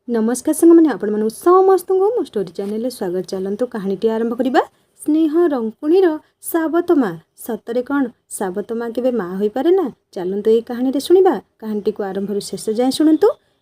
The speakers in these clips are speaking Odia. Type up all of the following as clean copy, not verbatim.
नमस्कार साथी आपण मानू समस्त को मो स्टोरी चैनल स्वागत। चलतु कहानीटी आरंभ करवा। स्नेह रंकुणीर साबत माँ। सतरे कौन साबत माँ केबे माँ हो पारे ना? चलतु ये कहानी रे सुनिबा। कहानीटी को आरंभ शेष जाए शुणु।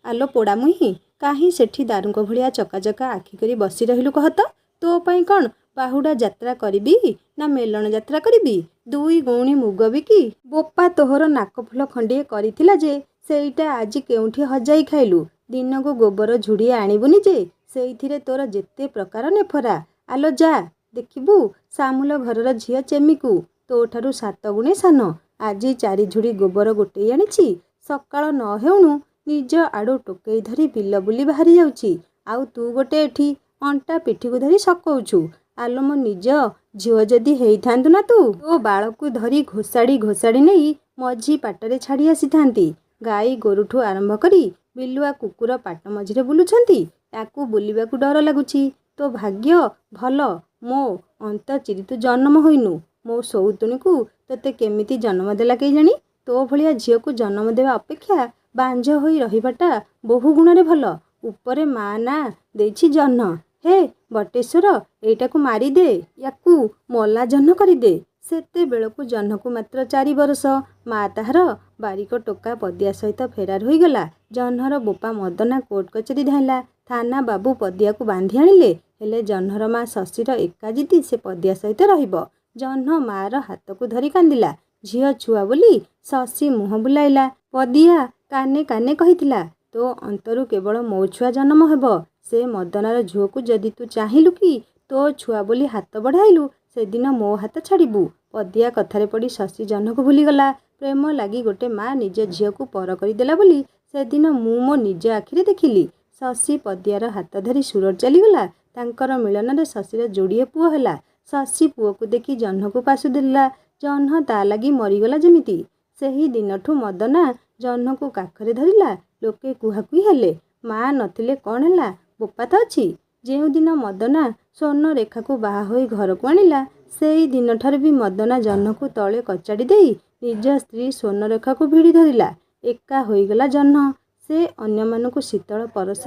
आलो पोड़ा मुही कहीं सेठी दारुंक भलिया चकाचका आखि करी बसी रहिलु कहत। तो पई कौन बाहुडा यात्रा करी ना मेलन यात्रा करी? दुई गौणी मुग बिकी बोपा तोहर नाक फुल खंडिए करिथिला जे सेईटा आज केउठी हजाई खाइलु। दिन को गोबर झुड़ी आणबुनि जे से तोर जेते प्रकार नेफरा। आलो जा देखिबू सामुल घरर झियो चेमिकू तो ठारू 7 गुणे सान। आज 4 झुड़ी गोबर गोटे आनी सकाळ न हेउणु निज आड़ो टोकई धरी बिल बुली बाहरी जाउची। आउ तू गोटे एठी अंटा पिठी को धरी सकौछु। आलो मो निज झियो जदि हेइथांतु ना तू तो बाळकू धरी घोषाड़ी घोषाड़ी नहीं मझी पाटरे छाड़ी आसी थांती। गाई गोरुठू आरंभ करी बिलुआ कुकुर पाट मझिरे बुलुछंती। ताकू बुलिबाकू डर लगुची। तो भाग्य भल मो अंत चिरी तू जन्म होइनु। मो सौतुणी को तते केमिति जन्म देला के जानी? तो भलिया झियो को जन्म देवा अपेक्षा बांझ होई रहिबाटा बहु गुणरे भल। उपरे माँ ना देछि जन्म। हे बटेश्वर एटा को मारी दे, याकू मला जन्म करी दे। सेते बेलकू जन्ह को मात्र 4 वर्ष। माँ ताहार बारिक टोका पदिया सहित फेरार हो गला। जह्नर बोपा मदना कोर्ट कचेरी धाइला। थाना बाबू पदिया को बांधी आनिले। हेले जह्नर माँ शशीर एका जिदी से पदिया सहित रहिबो। जह्न मार हाथ को धरी कांदिला। झियो छुआ बोली शशी मुह बुलाइला। पदिया काने काने कहिथिला तो अंतरु केवल मो छुआ जन्म हेबो। से मदनार झुओ को जदि तू चाहिलु कि तो छुआ बोली हाथ बढ़ाइलु से दिन मो हाथ छाड़बू। पदिया कथारे पड़ी शशी जह्न को भूलीगला। प्रेम लगी गोटे माँ निज झियो को पर करदेला बोली से दिन मु मो निज आखिरे देखिली। शशी पदियार हाथ धरी सुरत चलीगला। तांकर मिलन शशीर जोड़िए पुओ हैला। शशी पुओ को देखी जह्न को पासु देला। जह्न ता लगी मरीगला जेमिति। सेही दिनठू मदना जह्न को काखरे धरिला। लोके कुहाकुई हेले। माँ नथिले कौन हैला बोपा तो अछि। जेउ दिन मदना स्वर्ण रेखा को बाहा होई घर को आनिला सेई दिन ठार भी मदना जह्न को तले कचाड़ी देई निज स्त्री स्वर्ण रेखा को भिड़ी धरिला। एका होईगला जह्न। से अन्य मानकु शीतल परस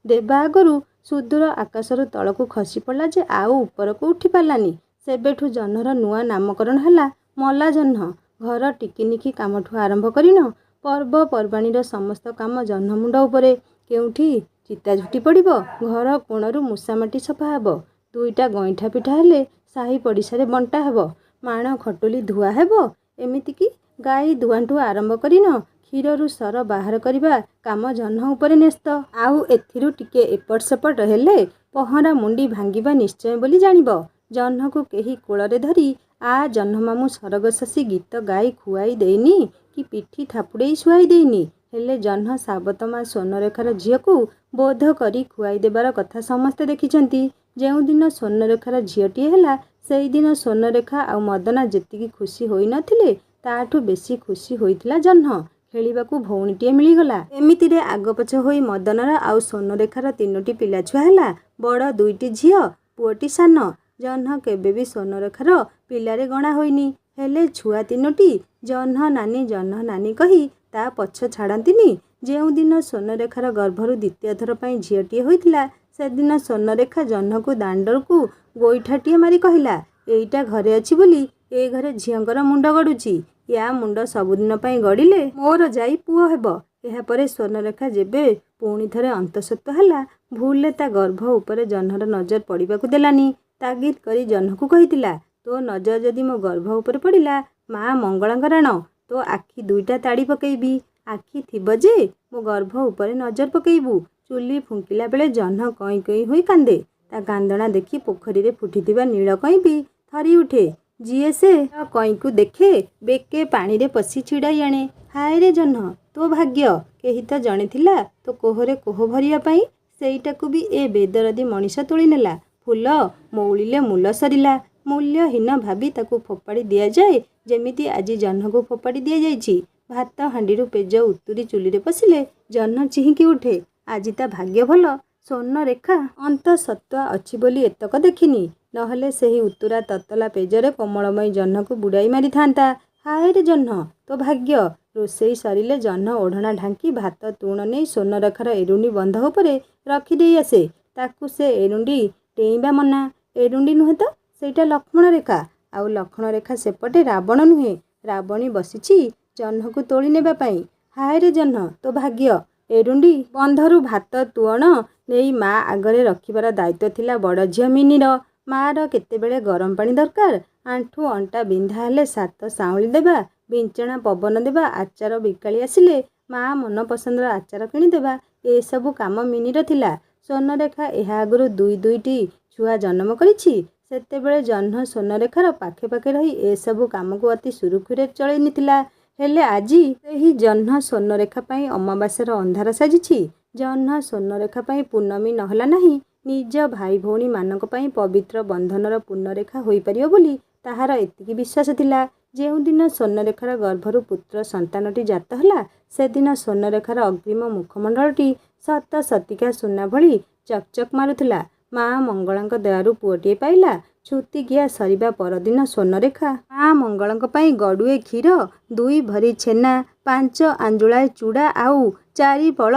देवा आगरु सुदूर आकाशर तलकू खसी पड़ला जे आउ ऊपर को उठी पारलानी। सेबेठू जह्नर नुआ नामकरण हैला मला जह्न। घर टिकिनिखी कामठू आरंभ करिन पर्व पर्वाणीर समस्त काम जह्न मुंड उपरे। केउठी चिता झुटी पड़िबो, घर कोणरू मूसामाटी सफा हेबो, 2टा गईठा पिठा हेले साही पड़िशारे बंटा हेबो, माण खटुली धुआ हेबो। एमिति कि गाई धुआंठू आरंभ करिन क्षीररू सर बाहर करिबा काम जह्न उपरे न्यस्त। आउ एथिरु टिके एपट सेपट हेले पहरा मुंडी भांगिबा निश्चय बोली जानिबो। जह्न को केही कोଳରେ धरी आ जह्न मामू सरग शशी गीत गाई खुआई देइनी कि पिठी थापुड़ेई शुआई देइनी। हेले जह्न साबत माँ स्वर्णरेखार झियो को बोध करी खुआई देबार कथा समस्ते देखिछंती। जेउ दिन स्वर्णरेखार झियोटी हेला सेई दिन स्वर्णरेखा आ मदना जेतिकी खुशी होई नथिले ताठू बेसी खुशी होइथिला जह्न। खेलिबाकू भौणीटीए मिलीगला। एमितिरे आग पछ होई मदनार आ स्वर्णरेखार 3टी पिला छुआ हेला। बड़ 2टी झियो पुओटी सान। जह्न केबे भी स्वर्णरेखार पिलारे गणा होइनी। हेले छुआ 3टी जह्न नानी कही ता पछ छाड़ांतिनी। जेउ दिन स्वर्णरेखार गर्भरू द्वितीय थर पई झियोटीए होइथिला से दिन स्वर्णरेखा जह्न को दांडर को गोईठाटीए मारी कहिला एईटा घरे अछि बोली ए घरे झियंकर मुंड गड़ुची। या मुंड सबुदिन पई गड़िले मोर जाई पुओ हेबो। एहा परे स्वर्णरेखा जेबे पुणी थरे अंतसत्व हेला भूलले ता गर्भ उपरे जह्नर नजर पड़िबाकू देलानी। तागिद करी जह्न को कहितिला तो नजर जदि मो गर्भ उपरे पड़िला माँ मंगलांगराण तो आखि 2टा ताड़ी पकेइबी। आखि थिब जे मो गर्भ उपरे नजर पकेइबू। चुली फुंकिला बेले जह्न कई कई होई कांदे। ता कांदणा देखी पोखरी रे फुटिथिबा नील कई भी थरी उठे। जिए से कई को देखे बेके पानी रे पसी छिड़ाई आणे। हाय रे जह्न तो भाग्य केही तो जणे थिला तो कोहरे कोह भरिया पाई सेईटाकू भी ए बेदरदी मनीष तोली नेला। फूल मौलिले मूल सरिला। मूल्यहीन भाभी ताकू फोपाड़ी दिया जाए जेमिति आज जह्न को फोपाड़ी दिया जाइछि। भात हांडीरू पेज उतुरी चुली रे पसिले जह्न चिहिकी उठे। आज ता भाग्य भल स्वर्णरेखा अंत सत्वा अछि बोली एतक देखिनी। नहले सेही उतुरा ततला पेजरे कोमलमयी जह्न को बुड़ाई मारी थांता। हाय रे जह्न तो भाग्य ରୋଷେଇ ସରିଲେ ଜହ୍ନ ଓଢ଼ଣା ଢାଙ୍କି ଭାତ ତୁଣ ନେଇ ସ୍ୱର୍ଣ୍ଣରେଖାର ଏରୁଣ୍ଡି ବନ୍ଧ ଉପରେ ରଖିଦେଇ ଆସେ। ତାକୁ ସେ ଏରୁଣ୍ଡି ଡେଇଁବା ମନା। ଏରୁଣ୍ଡି ନୁହେଁ ତ, ସେଇଟା ଲକ୍ଷ୍ମଣ ରେଖା। ଆଉ ଲକ୍ଷ୍ମଣ ରେଖା ସେପଟେ ରାବଣ ନୁହେଁ, ରାବଣୀ ବସିଛି ଜହ୍ନକୁ ତୋଳି ନେବା ପାଇଁ। ହାୟରେ ଜହ୍ନ, ତୋ ଭାଗ୍ୟ। ଏରୁଣ୍ଡି ବନ୍ଧରୁ ଭାତ ତୁଅଣ ନେଇ ମା ଆଗରେ ରଖିବାର ଦାୟିତ୍ୱ ଥିଲା ବଡ଼ ଝିଅ ମିନିର। ମା'ର କେତେବେଳେ ଗରମ ପାଣି ଦରକାର, ଆଣ୍ଠୁ ଅଣ୍ଟା ବିନ୍ଧା ହେଲେ ସାତ ସାଉଁଳି ଦେବା, ବିଞ୍ଚଣା ପବନ ଦେବା, ଆଚାର ବିକାଳି ଆସିଲେ ମା ମନ ପସନ୍ଦର ଆଚାର କିଣିଦେବା, ଏସବୁ କାମ ମିନିର ଥିଲା। ସ୍ୱର୍ଣ୍ଣରେଖା ଏହା ଆଗରୁ ଦୁଇଟି ଛୁଆ ଜନ୍ମ କରିଛି। ସେତେବେଳେ ଜହ୍ନ ସ୍ୱର୍ଣ୍ଣରେଖାର ପାଖେ ପାଖେ ରହି ଏସବୁ କାମକୁ ଅତି ସୁରୁଖୁରୁରେ ଚଳେଇ ନେଇଥିଲା। ହେଲେ ଆଜି ସେହି ଜହ୍ନ ସ୍ୱର୍ଣ୍ଣରେଖା ପାଇଁ ଅମାବାସ୍ୟାର ଅନ୍ଧାର ସାଜିଛି। ଜହ୍ନ ସ୍ୱର୍ଣ୍ଣରେଖା ପାଇଁ ପୂର୍ଣ୍ଣମୀ ନହେଲା ନାହିଁ। ନିଜ ଭାଇ ଭଉଣୀମାନଙ୍କ ପାଇଁ ପବିତ୍ର ବନ୍ଧନର ପୂର୍ଣ୍ଣରେଖା ହୋଇପାରିବ ବୋଲି ତାହାର ଏତିକି ବିଶ୍ୱାସ ଥିଲା। ଯେଉଁଦିନ ସ୍ୱର୍ଣ୍ଣରେଖାର ଗର୍ଭରୁ ପୁତ୍ର ସନ୍ତାନଟି ଜାତ ହେଲା, ସେଦିନ ସ୍ୱର୍ଣ୍ଣରେଖାର ଅଗ୍ରିମ ମୁଖମଣ୍ଡଳଟି ସତ ସତିକା ସୁନା ଭଳି ଚକ୍ଚକ୍ ମାରୁଥିଲା। ମା ମଙ୍ଗଳାଙ୍କ ଦୟାରୁ ପୁଅଟିଏ ପାଇଲା। ଛୁତିକିଆ ସରିବା ପରଦିନ ସ୍ୱର୍ଣ୍ଣରେଖା ମା ମଙ୍ଗଳାଙ୍କ ପାଇଁ ଗଡ଼ୁଏ କ୍ଷୀର, 2 ଭରି ଛେନା, 5 ଆଞ୍ଜୁଳାଏ ଚୂଡ଼ା ଆଉ 4 ଫଳ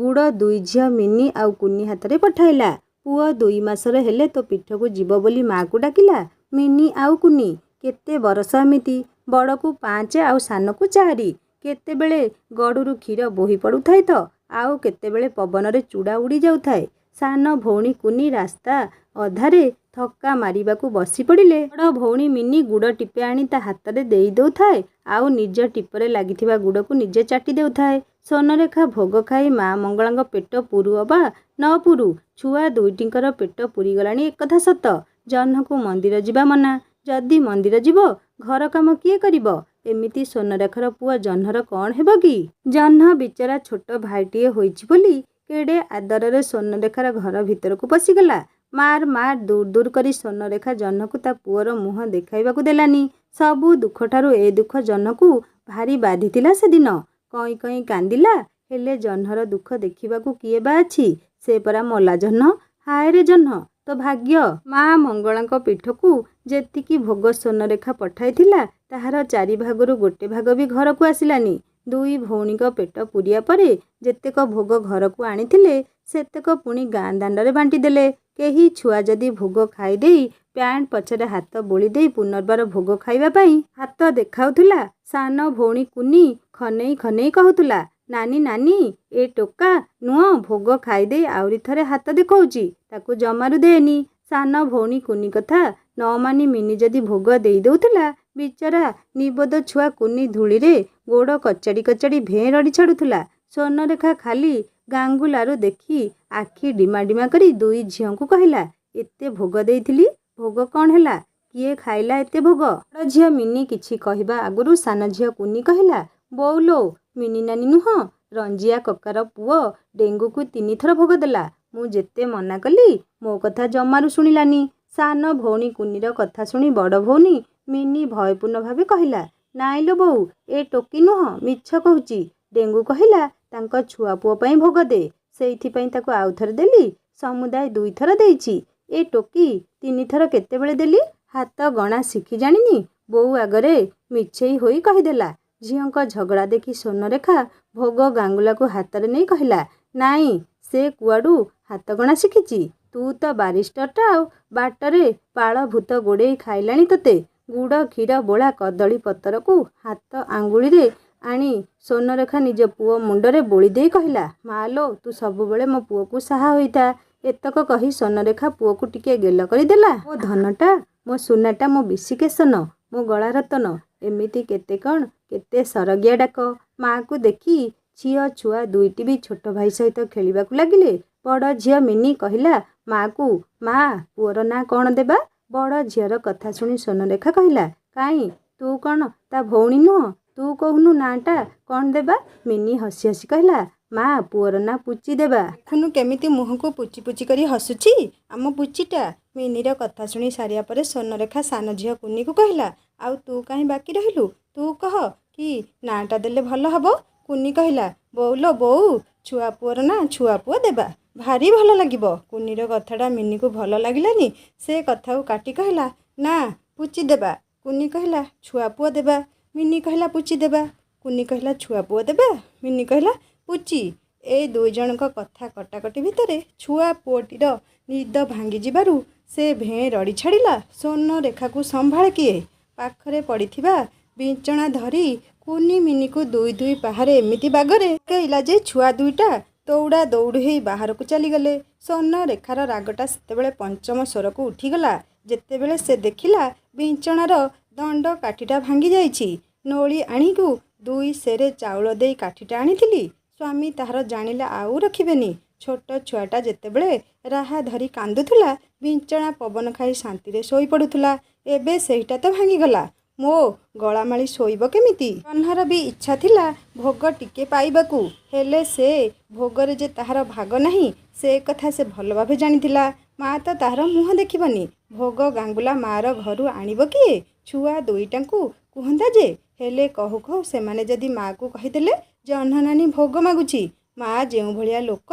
ଗୁଡ଼ 2 ଝିଅ ମିନି ଆଉ କୁନି ହାତରେ ପଠାଇଲା। ପୁଅ 2 ମାସର ହେଲେ ତୋ ପିଠକୁ ଯିବ ବୋଲି ମା'କୁ ଡାକିଲା। ମିନି ଆଉ କୁନି କେତେ ବରଷ ଏମିତି, ବଡ଼କୁ 5 ଆଉ ସାନକୁ 4। କେତେବେଳେ ଗଡ଼ୁରୁ କ୍ଷୀର ବୋହି ପଡ଼ୁଥାଏ ତ, ଆଉ କେତେବେଳେ ପବନରେ ଚୂଡ଼ା ଉଡ଼ି ଯାଉଥାଏ। ସାନ ଭଉଣୀ କୁନି ରାସ୍ତା ଅଧାରେ ଥକ୍କା ମାରିବାକୁ ବସି ପଡ଼ିଲେ ବଡ଼ ଭଉଣୀ ମିନି ଗୁଡ଼ ଟିପେ ଆଣି ତା ହାତରେ ଦେଇ ଦେଉଥାଏ, ଆଉ ନିଜ ଟିପରେ ଲାଗିଥିବା ଗୁଡ଼କୁ ନିଜେ ଚାଟି ଦେଉଥାଏ। ସ୍ୱର୍ଣ୍ଣରେଖା ଭୋଗ ଖାଇ ମା ମଙ୍ଗଳାଙ୍କ ପେଟ ପୁରୁ ଅବା ନ ପୁରୁ, ଛୁଆ ଦୁଇଟିଙ୍କର ପେଟ ପୁରିଗଲାଣି ଏକଥା ସତ। ଜହ୍ନକୁ ମନ୍ଦିର ଯିବା ମନା। ଯଦି ମନ୍ଦିର ଯିବ, ଘର କାମ କିଏ କରିବ? ଏମିତି ସ୍ୱର୍ଣ୍ଣରେଖାର ପୁଅ ଜହ୍ନର କ'ଣ ହେବ କି? ଜହ୍ନ ବିଚରା ଛୋଟ ଭାଇଟିଏ ହୋଇଛି ବୋଲି କେଡ଼େ ଆଦରରେ ସ୍ୱର୍ଣ୍ଣରେଖାର ଘର ଭିତରକୁ ପଶିଗଲା। ମାର ଦୂର କରି ସ୍ୱର୍ଣ୍ଣରେଖା ଜହ୍ନକୁ ତା ପୁଅର ମୁହଁ ଦେଖାଇବାକୁ ଦେଲାନି। ସବୁ ଦୁଃଖଠାରୁ ଏ ଦୁଃଖ ଜହ୍ନକୁ ଭାରି ବାଧିଥିଲା ସେଦିନ। କଇଁ କଇଁ କାନ୍ଦିଲା। ହେଲେ ଜହ୍ନର ଦୁଃଖ ଦେଖିବାକୁ କିଏ ବା ଅଛି? ସେ ପରା ମଲା ଜହ୍ନ। ହାୟରେ ଜହ୍ନ, ତୋ ଭାଗ୍ୟ। ମା ମଙ୍ଗଳାଙ୍କ ପୀଠକୁ ଯେତିକି ଭୋଗ ସ୍ୱର୍ଣ୍ଣରେଖା ପଠାଇଥିଲା, ତାହାର 4 ଭାଗରୁ 1 ଭାଗ ବି ଘରକୁ ଆସିଲାନି। 2 ଭଉଣୀଙ୍କ ପେଟ ପୂରିବା ପରେ ଯେତେକ ଭୋଗ ଘରକୁ ଆଣିଥିଲେ, ସେତେକ ପୁଣି ଗାଁ ଦାଣ୍ଡରେ ବାଣ୍ଟିଦେଲେ। କେହି ଛୁଆ ଯଦି ଭୋଗ ଖାଇଦେଇ ପ୍ୟାଣ୍ଟ ପଛରେ ହାତ ବୋଳି ଦେଇ ପୁନର୍ବାର ଭୋଗ ଖାଇବା ପାଇଁ ହାତ ଦେଖାଉଥିଲା, ସାନ ଭଉଣୀ କୁନି ଖନେଇ ଖନେଇ କହୁଥିଲା, ନାନୀ ନାନୀ, ଏ ଟୋକା ନୁହଁ ଭୋଗ ଖାଇଦେଇ ଆହୁରି ଥରେ ହାତ ଦେଖାଉଛି, ତାକୁ ଜମାରୁ ଦେନି। ସାନ ଭଉଣୀ କୁନି କଥା ନ ମାନି ମିନି ଯଦି ଭୋଗ ଦେଇ ଦେଉଥିଲା, ବିଚରା ନିର୍ବୋଧ ଛୁଆ କୁନି ଧୂଳିରେ ଗୋଡ଼ କଚାଡ଼ି କଚାଡ଼ି ଭେଁ ରଡ଼ି ଛାଡ଼ୁଥିଲା। ସ୍ୱର୍ଣ୍ଣରେଖା ଖାଲି ଗାଙ୍ଗୁଲାରୁ ଦେଖି ଆଖି ଡିମା ଡିମା କରି 2 ଝିଅଙ୍କୁ କହିଲା, ଏତେ ଭୋଗ ଦେଇଥିଲି, ଭୋଗ କ'ଣ ହେଲା? କିଏ ଖାଇଲା ଏତେ ଭୋଗ? ବଡ଼ ଝିଅ ମିନି କିଛି କହିବା ଆଗରୁ ସାନ ଝିଅ କୁନି କହିଲା, ବୋଉଲୋ, ମିନି ନାନୀ ନୁହଁ, ରଞ୍ଜିଆ କକାର ପୁଅ ଡେଙ୍ଗୁକୁ 3 ଥର ଭୋଗ ଦେଲା। ମୁଁ ଯେତେ ମନା କଲି, ମୋ କଥା ଜମାରୁ ଶୁଣିଲାନି। ସାନ ଭଉଣୀ କୁନିର କଥା ଶୁଣି ବଡ଼ ଭଉଣୀ ମିନି ଭୟପୂର୍ଣ୍ଣ ଭାବେ କହିଲା, ନାଇଲୋ ବୋଉ, ଏ ଟୋକି ନୁହଁ, ମିଛ କହୁଛି। ଡେଙ୍ଗୁ କହିଲା ତାଙ୍କ ଛୁଆ ପୁଅ ପାଇଁ ଭୋଗ ଦେ, ସେଇଥିପାଇଁ ତାକୁ ଆଉଥରେ ଦେଲି। ସମୁଦାୟ 2 ଥର ଦେଇଛି। ଏ ଟୋକି 3 ଥର କେତେବେଳେ ଦେଲି? ହାତ ଗଣା ଶିଖି ଜାଣିନି। ବୋଉ ଆଗରେ ମିଛେଇ ହୋଇ କହିଦେଲା। ଝିଅଙ୍କ ଝଗଡ଼ା ଦେଖି ସ୍ୱର୍ଣ୍ଣରେଖା ଭୋଗ ଗାଙ୍ଗୁଲାକୁ ହାତରେ ନେଇ କହିଲା, ନାଇଁ, ସେ କୁଆଡ଼ୁ ହାତଗଣା ଶିଖିଛି? ତୁ ତ ବାରିଷ୍ଟରଟା ଆଉ, ବାଟରେ ପାଳ ଭୂତ ଗୋଡ଼େଇ ଖାଇଲାଣି ତୋତେ। ଗୁଡ଼ କ୍ଷୀର ବୋଳା କଦଳୀ ପତରକୁ ହାତ ଆଙ୍ଗୁଳିରେ ଆଣି ସ୍ୱର୍ଣ୍ଣରେଖା ନିଜ ପୁଅ ମୁଣ୍ଡରେ ବୋଳି ଦେଇ କହିଲା, ମାଲୋ, ତୁ ସବୁବେଳେ ମୋ ପୁଅକୁ ସାହା ହୋଇଥା। ଏତକ କହି ସ୍ୱର୍ଣ୍ଣରେଖା ପୁଅକୁ ଟିକେ ଗେଲ କରିଦେଲା। ମୋ ଧନଟା, ମୋ ସୁନାଟା, ମୋ ବିଶିକେଶନ, ମୋ ଗଳା ରତନ, ଏମିତି କେତେ କ'ଣ କେତେ ସରଗିଆ ଡାକ। ମା'କୁ ଦେଖି ଝିଅ ଛୁଆ 2ଟି ବି ଛୋଟ ଭାଇ ସହିତ ଖେଳିବାକୁ ଲାଗିଲେ। ବଡ଼ ଝିଅ ମିନି କହିଲା ମା'କୁ, ମା, ପୁଅର ନାଁ କ'ଣ ଦେବା? ବଡ଼ ଝିଅର କଥା ଶୁଣି ସ୍ୱର୍ଣ୍ଣରେଖା କହିଲା, କାଇଁ, ତୁ କ'ଣ ତା ଭଉଣୀ ନୁହଁ? ତୁ କହୁନୁ ନାଁଟା କ'ଣ ଦେବା? ମିନି ହସି ହସି କହିଲା, ମା, ପୁଅର ନାଁ ପୁଚି ଦେବା। ଦେଖୁନୁ କେମିତି ମୁହଁକୁ ପୁଚି ପୁଚି କରି ହସୁଛି ଆମ ପୁଚିଟା। ମିନିର କଥା ଶୁଣି ସାରିବା ପରେ ସ୍ୱର୍ଣ୍ଣରେଖା ସାନ ଝିଅ କୁନିକୁ କହିଲା, ଆଉ ତୁ କାହିଁ ବାକି ରହିଲୁ? ତୁ କହ କି ନାଁଟା ଦେଲେ ଭଲ ହବ? କୁନି କହିଲା, ବୋଉଲୋ ବୋଉ, ଛୁଆ ପୁଅର ନାଁ ଛୁଆ ପୁଅ ଦେବା, ଭାରି ଭଲ ଲାଗିବ। କୁନିର କଥାଟା ମିନିକୁ ଭଲ ଲାଗିଲାନି। ସେ କଥାକୁ କାଟି କହିଲା, ନା, ପୁଚି ଦେବା। କୁନି କହିଲା, ଛୁଆ ପୁଅ ଦେବା। ମିନି କହିଲା, ପୁଚି ଦେବା। କୁନି କହିଲା ଛୁଆ ପୁଅ ଦେବା। ମିନି କହିଲା ପୁଚି। ଏଇ ଦୁଇ ଜଣଙ୍କ କଥା କଟାକଟି ଭିତରେ ଛୁଆ ପୁଅଟିର ନିଦ ଭାଙ୍ଗିଯିବାରୁ ସେ ଭେଁ ରଡ଼ି ଛାଡ଼ିଲା। ସ୍ୱର୍ଣ୍ଣରେଖାକୁ ସମ୍ଭାଳେ କିଏ? ପାଖରେ ପଡ଼ିଥିବା ବିଞ୍ଚଣା ଧରି କୁନି ମିନିକୁ ଦୁଇ ଦୁଇ ପାହାରେ ଏମିତି ବାଗରେ ପକେଇଲା ଯେ ଛୁଆ ଦୁଇଟା ଦୌଡ଼ା ଦୌଡ଼ି ହୋଇ ବାହାରକୁ ଚାଲିଗଲେ। ସ୍ୱର୍ଣ୍ଣରେଖାର ରାଗଟା ସେତେବେଳେ ପଞ୍ଚମ ସ୍ୱରକୁ ଉଠିଗଲା ଯେତେବେଳେ ସେ ଦେଖିଲା ବିଞ୍ଚଣାର ଦଣ୍ଡ କାଠିଟା ଭାଙ୍ଗି ଯାଇଛି। ନୋଳି ଆଣିକୁ 2 ସେରେ ଚାଉଳ ଦେଇ କାଠିଟା ଆଣିଥିଲି। ସ୍ୱାମୀ ତାହାର ଜାଣିଲେ ଆଉ ରଖିବେନି। ଛୋଟ ଛୁଆଟା ଯେତେବେଳେ ରାହା ଧରି କାନ୍ଦୁଥିଲା, ବିଞ୍ଚଣା ପବନ ଖାଇ ଶାନ୍ତିରେ ଶୋଇପଡ଼ୁଥିଲା। ଏବେ ସେଇଟା ତ ଭାଙ୍ଗିଗଲା। ମୋ ଗଳାମାଳି ଶୋଇବ କେମିତି? ଜହ୍ନର ବି ଇଚ୍ଛା ଥିଲା ଭୋଗ ଟିକେ ପାଇବାକୁ। ହେଲେ ସେ ଭୋଗରେ ଯେ ତାହାର ଭାଗ ନାହିଁ ସେ କଥା ସେ ଭଲ ଭାବେ ଜାଣିଥିଲା। ମା' ତ ତାହାର ମୁହଁ ଦେଖିବନି। ଭୋଗ ଗାଙ୍ଗୁଲା ମା'ର ଘରୁ ଆଣିବ କିଏ? ଛୁଆ ଦୁଇଟାଙ୍କୁ କୁହନ୍ତା ଯେ, ହେଲେ କହୁ କହୁ ସେମାନେ ଯଦି ମା'କୁ କହିଦେଲେ ଜହ୍ନ ନାନୀ ଭୋଗ ମାଗୁଛି। ମା' ଯେଉଁଭଳିଆ ଲୋକ,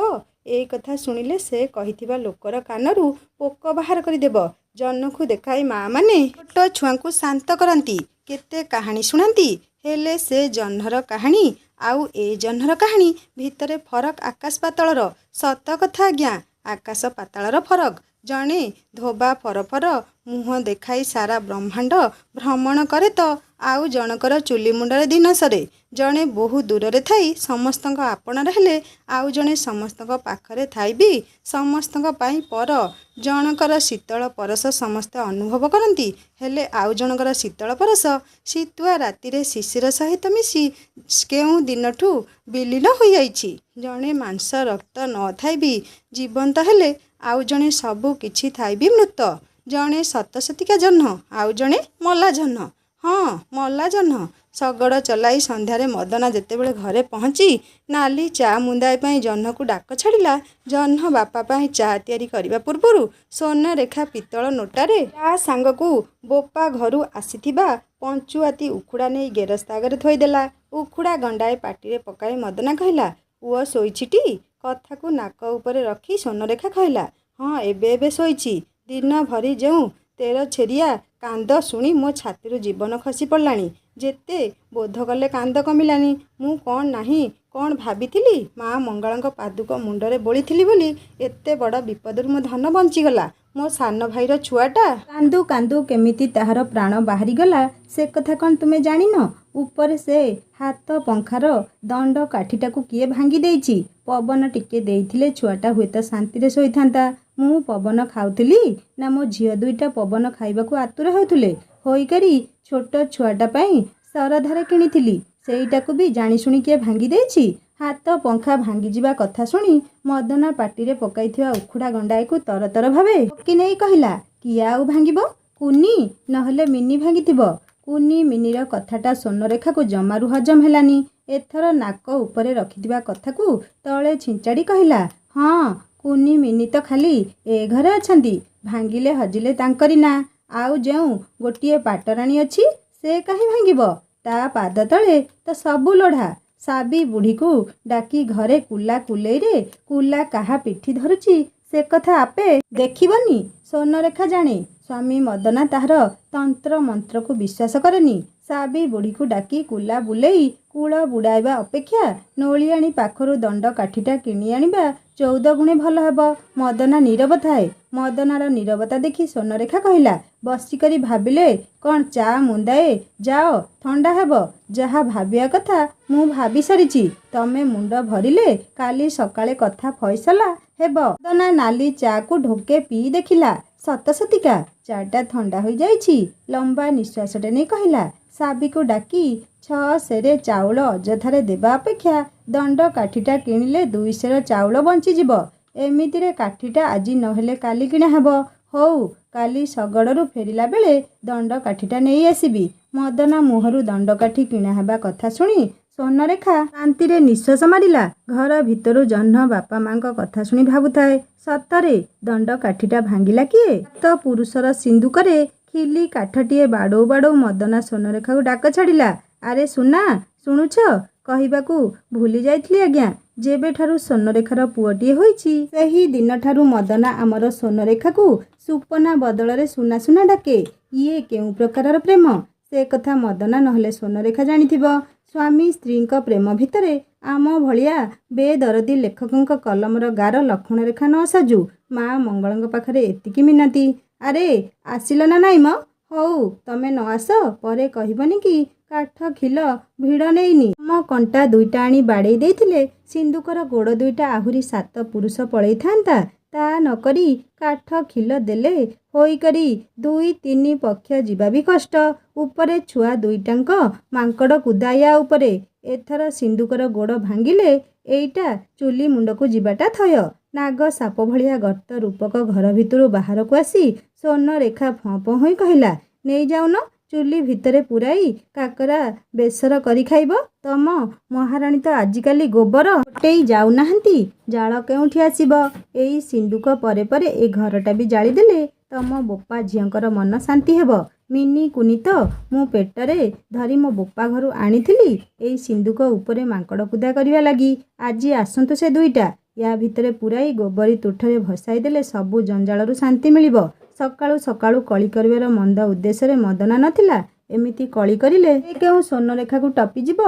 ଏଇ କଥା ଶୁଣିଲେ ସେ କହିଥିବା ଲୋକର କାନରୁ ପୋକ ବାହାର କରିଦେବ। ଜହ୍ନକୁ ଦେଖାଇ ମା'ମାନେ ଛୋଟ ଛୁଆଙ୍କୁ ଶାନ୍ତ କରନ୍ତି, କେତେ କାହାଣୀ ଶୁଣାନ୍ତି। ହେଲେ ସେ ଜହ୍ନର କାହାଣୀ ଆଉ ଏ ଜହ୍ନର କାହାଣୀ ଭିତରେ ଫରକ ଆକାଶ ପାତାଳର। ସତ କଥା ଆଜ୍ଞା, ଆକାଶ ପାତାଳର ଫରକ। ଜଣେ ଧୋବା ଫରଫର ମୁହଁ ଦେଖାଇ ସାରା ବ୍ରହ୍ମାଣ୍ଡ ଭ୍ରମଣ କରେ ତ ଆଉ ଜଣକର ଚୁଲି ମୁଣ୍ଡରେ ଦିନ ସରେ। ଜଣେ ବହୁ ଦୂରରେ ଥାଇ ସମସ୍ତଙ୍କ ଆପଣାର ହେଲେ ଆଉ ଜଣେ ସମସ୍ତଙ୍କ ପାଖରେ ଥାଇ ବି ସମସ୍ତଙ୍କ ପାଇଁ ପର। ଜଣକର ଶୀତଳ ପରଶ ସମସ୍ତେ ଅନୁଭବ କରନ୍ତି, ହେଲେ ଆଉ ଜଣକର ଶୀତଳ ପରଶ ଶୀତୁଆ ରାତିରେ ଶିଶିର ସହିତ ମିଶି କେଉଁ ଦିନଠୁ ବିଲୀନ ହୋଇଯାଇଛି। ଜଣେ ମାଂସ ରକ୍ତ ନ ଥାଇ ବି ଜୀବନ୍ତ ହେଲେ ଆଉ ଜଣେ ସବୁ କିଛି ଥାଇ ବି ମୃତ। ଜଣେ ସତସତିକା ଜହ୍ନ ଆଉ ଜଣେ ମଲା ଜହ୍ନ। ହଁ, ମଲା ଜହ୍ନ। ଶଗଡ଼ ଚଲାଇ ସନ୍ଧ୍ୟାରେ ମଦନା ଯେତେବେଳେ ଘରେ ପହଞ୍ଚି ନାଲି ଚା' ମୁନ୍ଦାଏ ପାଇଁ ଜହ୍ନକୁ ଡାକ ଛାଡ଼ିଲା, ଜହ୍ନ ବାପା ପାଇଁ ଚା' ତିଆରି କରିବା ପୂର୍ବରୁ ସ୍ୱର୍ଣ୍ଣରେଖା ପିତ୍ତଳ ନୋଟାରେ ଚା' ସାଙ୍ଗକୁ ବୋପା ଘରୁ ଆସିଥିବା ପଞ୍ଚୁଆତି ଉଖୁଡ଼ା ନେଇ ଗେରସ୍ତ ଆଗରେ ଥୋଇଦେଲା। ଉଖୁଡ଼ା ଗଣ୍ଡାଏ ପାଟିରେ ପକାଇ ମଦନା କହିଲା, ପୁଅ ଶୋଇଛିଟି? କଥାକୁ ନାକ ଉପରେ ରଖି ସ୍ୱର୍ଣ୍ଣରେଖା କହିଲା, ହଁ ଏବେ ଶୋଇଛି। ଦିନ ଭରି ଯେଉଁ ତେରଛେରିଆ କାନ୍ଦ ଶୁଣି ମୋ ଛାତିରୁ ଜୀବନ ଖସି ପଡ଼ିଲାଣି। ଯେତେ ବୋଧ କଲେ କାନ୍ଦ କମିଲାନି। ମୁଁ କ'ଣ ନାହିଁ କ'ଣ ଭାବିଥିଲି? ମା' ମଙ୍ଗଳାଙ୍କ ପାଦୁକ ମୁଣ୍ଡରେ ବୋଳିଥିଲି ବୋଲି ଏତେ ବଡ଼ ବିପଦରୁ ମୋ ଧନ ବଞ୍ଚିଗଲା। ମୋ ସାନ ଭାଇର ଛୁଆଟା କାନ୍ଦୁ କାନ୍ଦୁ କେମିତି ତାହାର ପ୍ରାଣ ବାହାରିଗଲା ସେ କଥା କ'ଣ ତୁମେ ଜାଣିନ? ଉପରେ ସେ ହାତ ପଙ୍ଖାର ଦଣ୍ଡ କାଠିଟାକୁ କିଏ ଭାଙ୍ଗି ଦେଇଛି? ପବନ ଟିକେ ଦେଇଥିଲେ ଛୁଆଟା ହୁଏତ ଶାନ୍ତିରେ ଶୋଇଥାନ୍ତା। ମୁଁ ପବନ ଖାଉଥିଲି ନା ମୋ ଝିଅ ଦୁଇଟା ପବନ ଖାଇବାକୁ ଆତୁର ହେଉଥିଲେ? ହୋଇକରି ଛୋଟ ଛୁଆଟା ପାଇଁ ସରଧାରେ କିଣିଥିଲି, ସେଇଟାକୁ ବି ଜାଣିଶୁଣି କିଏ ଭାଙ୍ଗି ଦେଇଛି? ହାତ ପଙ୍ଖା ଭାଙ୍ଗିଯିବା କଥା ଶୁଣି ମଦନା ପାଟିରେ ପକାଇଥିବା ଉଖୁଡ଼ା ଗଣ୍ଡାଏକୁ ତରତର ଭାବେ ପକି ନେଇ କହିଲା, କିଏ ଆଉ ଭାଙ୍ଗିବ? କୁନି ନହେଲେ ମିନି ଭାଙ୍ଗିଥିବ। କୁନି ମିନିର କଥାଟା ସ୍ୱର୍ଣ୍ଣରେଖାକୁ ଜମାରୁ ହଜମ ହେଲାନି। ଏଥର ନାକ ଉପରେ ରଖିଥିବା କଥାକୁ ତଳେ ଛିଞ୍ଚାଡ଼ି କହିଲା, ହଁ, କୁନି ମିନି ତ ଖାଲି ଏ ଘରେ ଅଛନ୍ତି। ଭାଙ୍ଗିଲେ ହଜିଲେ ତାଙ୍କରି ନାଁ। ଆଉ ଯେଉଁ ଗୋଟିଏ ପାଟରାଣୀ ଅଛି ସେ କାହିଁ ଭାଙ୍ଗିବ? ତା' ପାଦ ତଳେ ତ ସବୁ ଲୋଢ଼ା। ସାବି ବୁଢ଼ୀକୁ ଡାକି ଘରେ କୁଲା କୁଲେଇରେ କୁଲା କାହା ପିଠି ଧରୁଛି ସେ କଥା ଆପେ ଦେଖିବନି? ସ୍ୱର୍ଣ୍ଣରେଖା ଜାଣେ ସ୍ୱାମୀ ମଦନା ତାହାର ତନ୍ତ୍ର ମନ୍ତ୍ରକୁ ବିଶ୍ୱାସ କରେନି। ସାବି ବୁଢ଼ୀକୁ ଡାକି କୁଲା ବୁଲେଇ କୂଳ ବୁଡ଼ାଇବା ଅପେକ୍ଷା ନୋଳିଆଣି ପାଖରୁ ଦଣ୍ଡ କାଠିଟା କିଣି ଆଣିବା 14 ଗୁଣେ ଭଲ ହେବ। ମଦନା ନୀରବ ଥାଏ। ମଦନାର ନୀରବତା ଦେଖି ସ୍ୱର୍ଣ୍ଣରେଖା କହିଲା, ବସିକରି ଭାବିଲେ କ'ଣ ଚା' ମୁନ୍ଦାଏ ଯାଅ, ଥଣ୍ଡା ହେବ। ଯାହା ଭାବିବା କଥା ମୁଁ ଭାବି ସାରିଛି। ତମେ ମୁଣ୍ଡ ଭରିଲେ କାଲି ସକାଳେ କଥା ଫଇସଲା ହେବ। ମଦନା ନାଲି ଚା'କୁ ଢୋକେ ପିଇ ଦେଖିଲା। ସତସତିକା ଚା'ଟା ଥଣ୍ଡା ହୋଇଯାଇଛି। ଲମ୍ବା ନିଶ୍ୱାସଟେ ନେଇ କହିଲା, ସାବିକୁ ଡାକି 6 ସେରେ ଚାଉଳ ଅଯଥାରେ ଦେବା ଅପେକ୍ଷା ଦଣ୍ଡ କାଠିଟା କିଣିଲେ 2 ସେର ଚାଉଳ ବଞ୍ଚିଯିବ। ଏମିତିରେ କାଠିଟା ଆଜି ନହେଲେ କାଲି କିଣା ହେବ। ହଉ, କାଲି ଶଗଡ଼ରୁ ଫେରିଲା ବେଳେ ଦଣ୍ଡ କାଠିଟା ନେଇ ଆସିବି। ମଦନା ମୁହଁରୁ ଦଣ୍ଡକାଠି କିଣା ହେବା କଥା ଶୁଣି ସ୍ୱର୍ଣ୍ଣରେଖା ଶାନ୍ତିରେ ନିଶ୍ୱାସ ମାରିଲା। ଘର ଭିତରୁ ଜହ୍ନ ବାପା ମା'ଙ୍କ କଥା ଶୁଣି ଭାବୁଥାଏ, ସତରେ ଦଣ୍ଡ କାଠିଟା ଭାଙ୍ଗିଲା କିଏ? ତ ପୁରୁଷର ସିନ୍ଦୁକରେ ଖିଲି କାଠଟିଏ ବାଡ଼ଉ ବାଡ଼ଉ ମଦନା ସ୍ୱର୍ଣ୍ଣରେଖାକୁ ଡାକ ଛାଡ଼ିଲା, ଆରେ ସୁନା, ଶୁଣୁଛ? କହିବାକୁ ଭୁଲି ଯାଇଥିଲି ଆଜ୍ଞା। ଯେବେଠାରୁ ସ୍ୱର୍ଣ୍ଣରେଖାର ପୁଅଟିଏ ହୋଇଛି ସେହି ଦିନଠାରୁ ମଦନା ଆମର ସ୍ୱର୍ଣ୍ଣରେଖାକୁ ସୁପନା ବଦଳରେ ସୁନା ସୁନା ଡାକେ। ଇଏ କେଉଁ ପ୍ରକାରର ପ୍ରେମ ସେ କଥା ମଦନା ନହେଲେ ସ୍ୱର୍ଣ୍ଣରେଖା ଜାଣିଥିବ। ସ୍ୱାମୀ ସ୍ତ୍ରୀଙ୍କ ପ୍ରେମ ଭିତରେ ଆମ ଭଳିଆ ବେଦରଦୀ ଲେଖକଙ୍କ କଲମର ଗାର ଲକ୍ଷ୍ମଣ ରେଖା ନ ସାଜୁ। ମା ମଙ୍ଗଳାଙ୍କ ପାଖରେ ଏତିକି ମିନତି। ଆରେ ଆସିଲ ନା ନାଇଁ ମ? ହଉ ତମେ ନ ଆସ ପରେ କହିବନି କି କାଠ ଖିଲ ଭିଡ଼ ନେଇନି। ତମ କଣ୍ଟା ଦୁଇଟା ଆଣି ବାଡ଼େଇ ଦେଇଥିଲେ ସିନ୍ଦୁକର ଗୋଡ଼ ଦୁଇଟା ଆହୁରି 7 ପୁରୁଷ ପଳେଇଥାନ୍ତା। ତା ନକରି କାଠ ଖିଲ ଦେଲେ ହୋଇକରି 2-3 ପକ୍ଷ ଯିବା ବି କଷ୍ଟ। ଉପରେ ଛୁଆ ଦୁଇଟାଙ୍କ ମାଙ୍କଡ଼ କୁଦାଇବା ଉପରେ। ଏଥର ସିନ୍ଦୁକର ଗୋଡ଼ ଭାଙ୍ଗିଲେ ଏଇଟା ଚୁଲି ମୁଣ୍ଡକୁ ଯିବାଟା ଥୟ। ନାଗ ସାପ ଭଳିଆ ଗର୍ତ୍ତ ରୂପକ ଘର ଭିତରୁ ବାହାରକୁ ଆସି ସ୍ୱର୍ଣ୍ଣରେଖା ଫଁ ଫଁ ହୋଇ କହିଲା, ନେଇଯାଉନ ଚୁଲି ଭିତରେ ପୁରାଇ କାକରା ବେସର କରି ଖାଇବ। ତମ ମହାରାଣୀ ତ ଆଜିକାଲି ଗୋବର ଗୋଟେଇ ଯାଉନାହାନ୍ତି, ଜାଳ କେଉଁଠି ଆସିବ? ଏଇ ସିନ୍ଦୁକ ପରେ ପରେ ଏ ଘରଟା ବି ଜାଳିଦେଲେ ତମ ବୋପା ଝିଅଙ୍କର ମନ ଶାନ୍ତି ହେବ। ମିନି କୁନି ତ ମୁଁ ପେଟରେ ଧରି ମୋ ବୋପା ଘରୁ ଆଣିଥିଲି ଏଇ ସିନ୍ଦୁକ ଉପରେ ମାଙ୍କଡ଼ କୁଦା କରିବା ଲାଗି। ଆଜି ଆସନ୍ତୁ ସେ ଦୁଇଟା, ୟା ଭିତରେ ପୁରାଇ ଗୋବରୀ ତୁଠରେ ଭସାଇ ଦେଲେ ସବୁ ଜଞ୍ଜାଳରୁ ଶାନ୍ତି ମିଳିବ। ସକାଳୁ ସକାଳୁ କଳି କରିବାର ମନ୍ଦ ଉଦ୍ଦେଶ୍ୟରେ ମଦନା ନଥିଲା। ଏମିତି କଳି କରିଲେ ସେ କେଉଁ ସ୍ୱର୍ଣ୍ଣରେଖାକୁ ଟପିଯିବ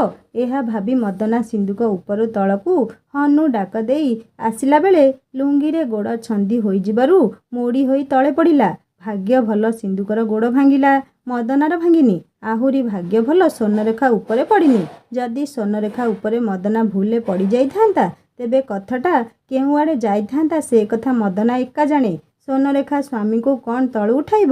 ଏହା ଭାବି ମଦନା ସିନ୍ଦୁକ ଉପରୁ ତଳକୁ ହନୁ ଡାକ ଦେଇ ଆସିଲା ବେଳେ ଲୁଙ୍ଗିରେ ଗୋଡ଼ ଛନ୍ଦି ହୋଇଯିବାରୁ ମୋଡ଼ି ହୋଇ ତଳେ ପଡ଼ିଲା। ଭାଗ୍ୟ ଭଲ ସିନ୍ଦୁକର ଗୋଡ଼ ଭାଙ୍ଗିଲା, ମଦନାର ଭାଙ୍ଗିନି। ଆହୁରି ଭାଗ୍ୟ ଭଲ ସ୍ୱର୍ଣ୍ଣରେଖା ଉପରେ ପଡ଼ିନି। ଯଦି ସ୍ୱର୍ଣ୍ଣରେଖା ଉପରେ ମଦନା ଭୁଲରେ ପଡ଼ିଯାଇଥାନ୍ତା ତେବେ କଥାଟା କେଉଁଆଡ଼େ ଯାଇଥାନ୍ତା ସେ କଥା ମଦନା ଏକା ଜାଣେ। ସ୍ୱର୍ଣ୍ଣରେଖା ସ୍ୱାମୀଙ୍କୁ କ'ଣ ତଳୁ ଉଠାଇବ?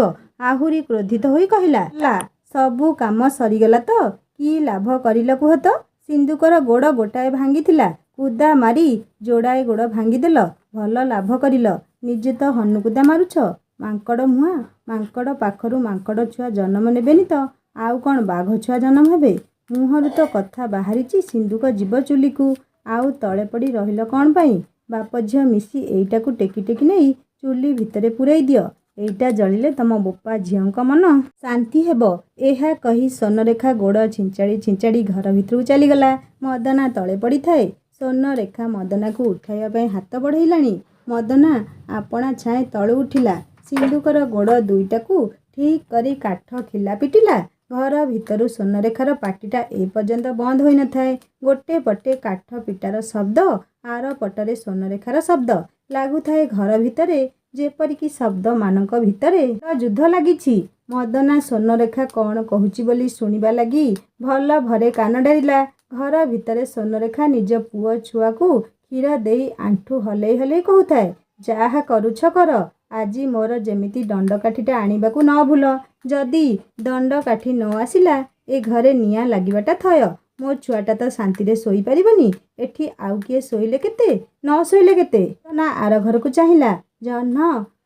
ଆହୁରି କ୍ରୋଧିତ ହୋଇ କହିଲା, ଲା ସବୁ କାମ ସରିଗଲା ତ? କି ଲାଭ କରିଲ କୁହ ତ? ସିନ୍ଦୁକର ଗୋଡ଼ ଗୋଟାଏ ଭାଙ୍ଗିଥିଲା, କୁଦା ମାରି ଯୋଡ଼ାଏ ଗୋଡ଼ ଭାଙ୍ଗିଦେଲ। ଭଲ ଲାଭ କରିଲ। ନିଜେ ତ ହନୁକୁଦା ମାରୁଛ। ମାଙ୍କଡ଼ ମୁହାଁ, ମାଙ୍କଡ଼ ପାଖରୁ ମାଙ୍କଡ଼ ଛୁଆ ଜନ୍ମ ନେବେନି ତ ଆଉ କ'ଣ ବାଘ ଛୁଆ ଜନ୍ମ ହେବେ? ମୁହଁରୁ ତ କଥା ବାହାରିଛି ସିନ୍ଦୁକ ଯିବ ଚୁଲିକୁ। ଆଉ ତଳେ ପଡ଼ି ରହିଲ କ'ଣ ପାଇଁ? ବାପ ଝିଅ ମିଶି ଏଇଟାକୁ ଟେକି ଟେକି ନେଇ ଚୁଲି ଭିତରେ ପୂରେଇ ଦିଅ। ଏଇଟା ଜଳିଲେ ତମ ବୋପା ଝିଅଙ୍କ ମନ ଶାନ୍ତି ହେବ। ଏହା କହି ସ୍ୱର୍ଣ୍ଣରେଖା ଗୋଡ଼ ଛିଞ୍ଚାଡ଼ି ଛିଞ୍ଚାଡ଼ି ଘର ଭିତରକୁ ଚାଲିଗଲା। ମଦନା ତଳେ ପଡ଼ିଥାଏ। ସ୍ୱର୍ଣ୍ଣରେଖା ମଦନାକୁ ଉଠାଇବା ପାଇଁ ହାତ ବଢ଼େଇଲାଣି। ମଦନା ଆପଣା ଛାଏଁ ତଳୁ ଉଠିଲା। ସିନ୍ଦୁକର ଗୋଡ଼ ଦୁଇଟାକୁ ଠିକ୍ କରି କାଠ ଖିଲା ପିଟିଲା। ଘର ଭିତରୁ ସ୍ୱର୍ଣ୍ଣରେଖାର ପାଟିଟା ଏପର୍ଯ୍ୟନ୍ତ ବନ୍ଦ ହୋଇନଥାଏ। ଗୋଟେ ପଟେ କାଠ ପିଟାର ଶବ୍ଦ, ଆର ପଟରେ ସ୍ୱର୍ଣ୍ଣରେଖାର ଶବ୍ଦ। ଲାଗୁଥାଏ ଘର ଭିତରେ ଯେପରିକି ଶବ୍ଦମାନଙ୍କ ଭିତରେ ଯୁଦ୍ଧ ଲାଗିଛି। ମଦନା ସ୍ୱର୍ଣ୍ଣରେଖା କ'ଣ କହୁଛି ବୋଲି ଶୁଣିବା ଲାଗି ଭଲ ଭରେ କାନ ଡେରିଲା। ଘର ଭିତରେ ସ୍ୱର୍ଣ୍ଣରେଖା ନିଜ ପୁଅ ଛୁଆକୁ କ୍ଷୀର ଦେଇ ଆଣ୍ଠୁ ହଲେଇ ହଲେଇ କହୁଥାଏ, ଯାହା କରୁଛ କର, ଆଜି ମୋର ଯେମିତି ଦଣ୍ଡକାଠିଟା ଆଣିବାକୁ ନ ଭୁଲ। ଯଦି ଦଣ୍ଡକାଠି ନ ଆସିଲା ଏ ଘରେ ନିଆଁ ଲାଗିବାଟା ଥୟ। ମୋ ଛୁଆଟା ତ ଶାନ୍ତିରେ ଶୋଇପାରିବନି। ଏଠି ଆଉ କିଏ ଶୋଇଲେ କେତେ, ନ ଶୋଇଲେ କେତେ। ନା ଆର ଘରକୁ ଚାହିଁଲା। ଜହ୍ନ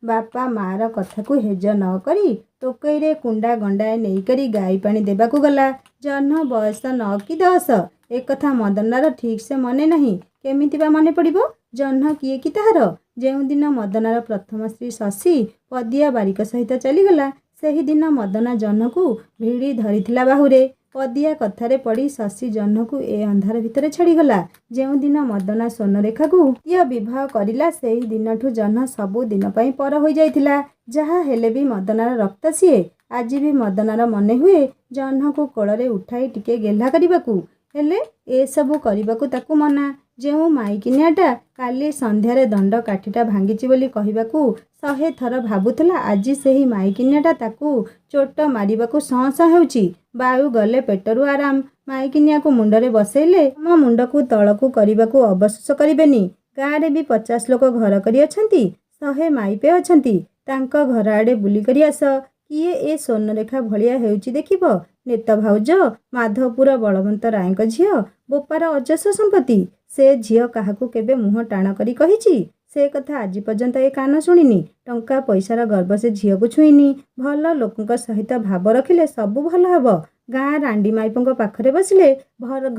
ବାପା ମାର କଥାକୁ ହେଜ ନ କରି ଟୋକେଇରେ କୁଣ୍ଡା ଗଣ୍ଡାଏ ନେଇକରି ଗାଈ ପାଣି ଦେବାକୁ ଗଲା। ଜହ୍ନ ବୟସ 9 କି 10 ଏକଥା ମଦନାର ଠିକ୍ ସେ ମନେ ନାହିଁ। କେମିତି ବା ମନେ ପଡ଼ିବ? ଜହ୍ନ କିଏ କି ତାହାର? ଯେଉଁଦିନ ମଦନାର ପ୍ରଥମ ସ୍ତ୍ରୀ ଶଶୀ ପଦିଆ ବାରିକ ସହିତ ଚାଲିଗଲା ସେହିଦିନ ମଦନା ଜହ୍ନକୁ ଭିଡ଼ି ଧରିଥିଲା ବାହୁରେ। ପଦିଆ କଥାରେ ପଡ଼ି ଶଶୀ ଜହ୍ନକୁ ଏ ଅନ୍ଧାର ଭିତରେ ଛାଡ଼ିଗଲା। ଯେଉଁଦିନ ମଦନା ସ୍ୱର୍ଣ୍ଣରେଖାକୁ ଦ୍ୱିତୀୟ ବିବାହ କରିଲା ସେହି ଦିନଠୁ ଜହ୍ନ ସବୁ ଦିନ ପାଇଁ ପର ହୋଇଯାଇଥିଲା। ଯାହା ହେଲେ ବି ମଦନାର ରକ୍ତ ସିଏ। ଆଜି ବି ମଦନାର ମନେ ହୁଏ ଜହ୍ନକୁ କୋଳରେ ଉଠାଇ ଟିକେ ଗେହ୍ଲା କରିବାକୁ। ହେଲେ ଏସବୁ କରିବାକୁ ତାକୁ ମନା। ଯେଉଁ ମାଇକିନିଆଟା କାଲି ସନ୍ଧ୍ୟାରେ ଦଣ୍ଡ କାଠିଟା ଭାଙ୍ଗିଛି ବୋଲି କହିବାକୁ 100 ଥର ଭାବୁଥିଲା ଆଜି ସେହି ମାଇକିନିଆଟା ତାକୁ ଚୋଟ ମାରିବାକୁ ସଁ ସଁ ହେଉଛି। ବାୟୁ ଗଲେ ପେଟରୁ ଆରାମ। ମାଇକିନିଆକୁ ମୁଣ୍ଡରେ ବସେଇଲେ ତମ ମୁଣ୍ଡକୁ ତଳକୁ କରିବାକୁ ଅବଶୋଷ କରିବେନି। ଗାଁରେ ବି 50 ଲୋକ ଘର କରି ଅଛନ୍ତି, 100 ମାଇପେ ଅଛନ୍ତି। ତାଙ୍କ ଘର ଆଡ଼େ ବୁଲିକରି ଆସ। କିଏ ଏ ସ୍ୱର୍ଣ୍ଣରେଖା ଭଳିଆ ହେଉଛି ଦେଖିବ। ନେତ ଭାଉଜ ମାଧପୁର ବଳବନ୍ତ ରାୟଙ୍କ ଝିଅ, ବୋପାର ଅଜସ୍ର ସମ୍ପତ୍ତି। ସେ ଝିଅ କାହାକୁ କେବେ ମୁହଁ ଟାଣ କରି କହିଛି? ସେ କଥା ଆଜି ପର୍ଯ୍ୟନ୍ତ ଏ କାନ ଶୁଣିନି। ଟଙ୍କା ପଇସାର ଗର୍ବ ସେ ଝିଅକୁ ଛୁଇଁନି। ଭଲ ଲୋକଙ୍କ ସହିତ ଭାବ ରଖିଲେ ସବୁ ଭଲ ହେବ। ଗାଁ ରାଣ୍ଡି ମାଇପଙ୍କ ପାଖରେ ବସିଲେ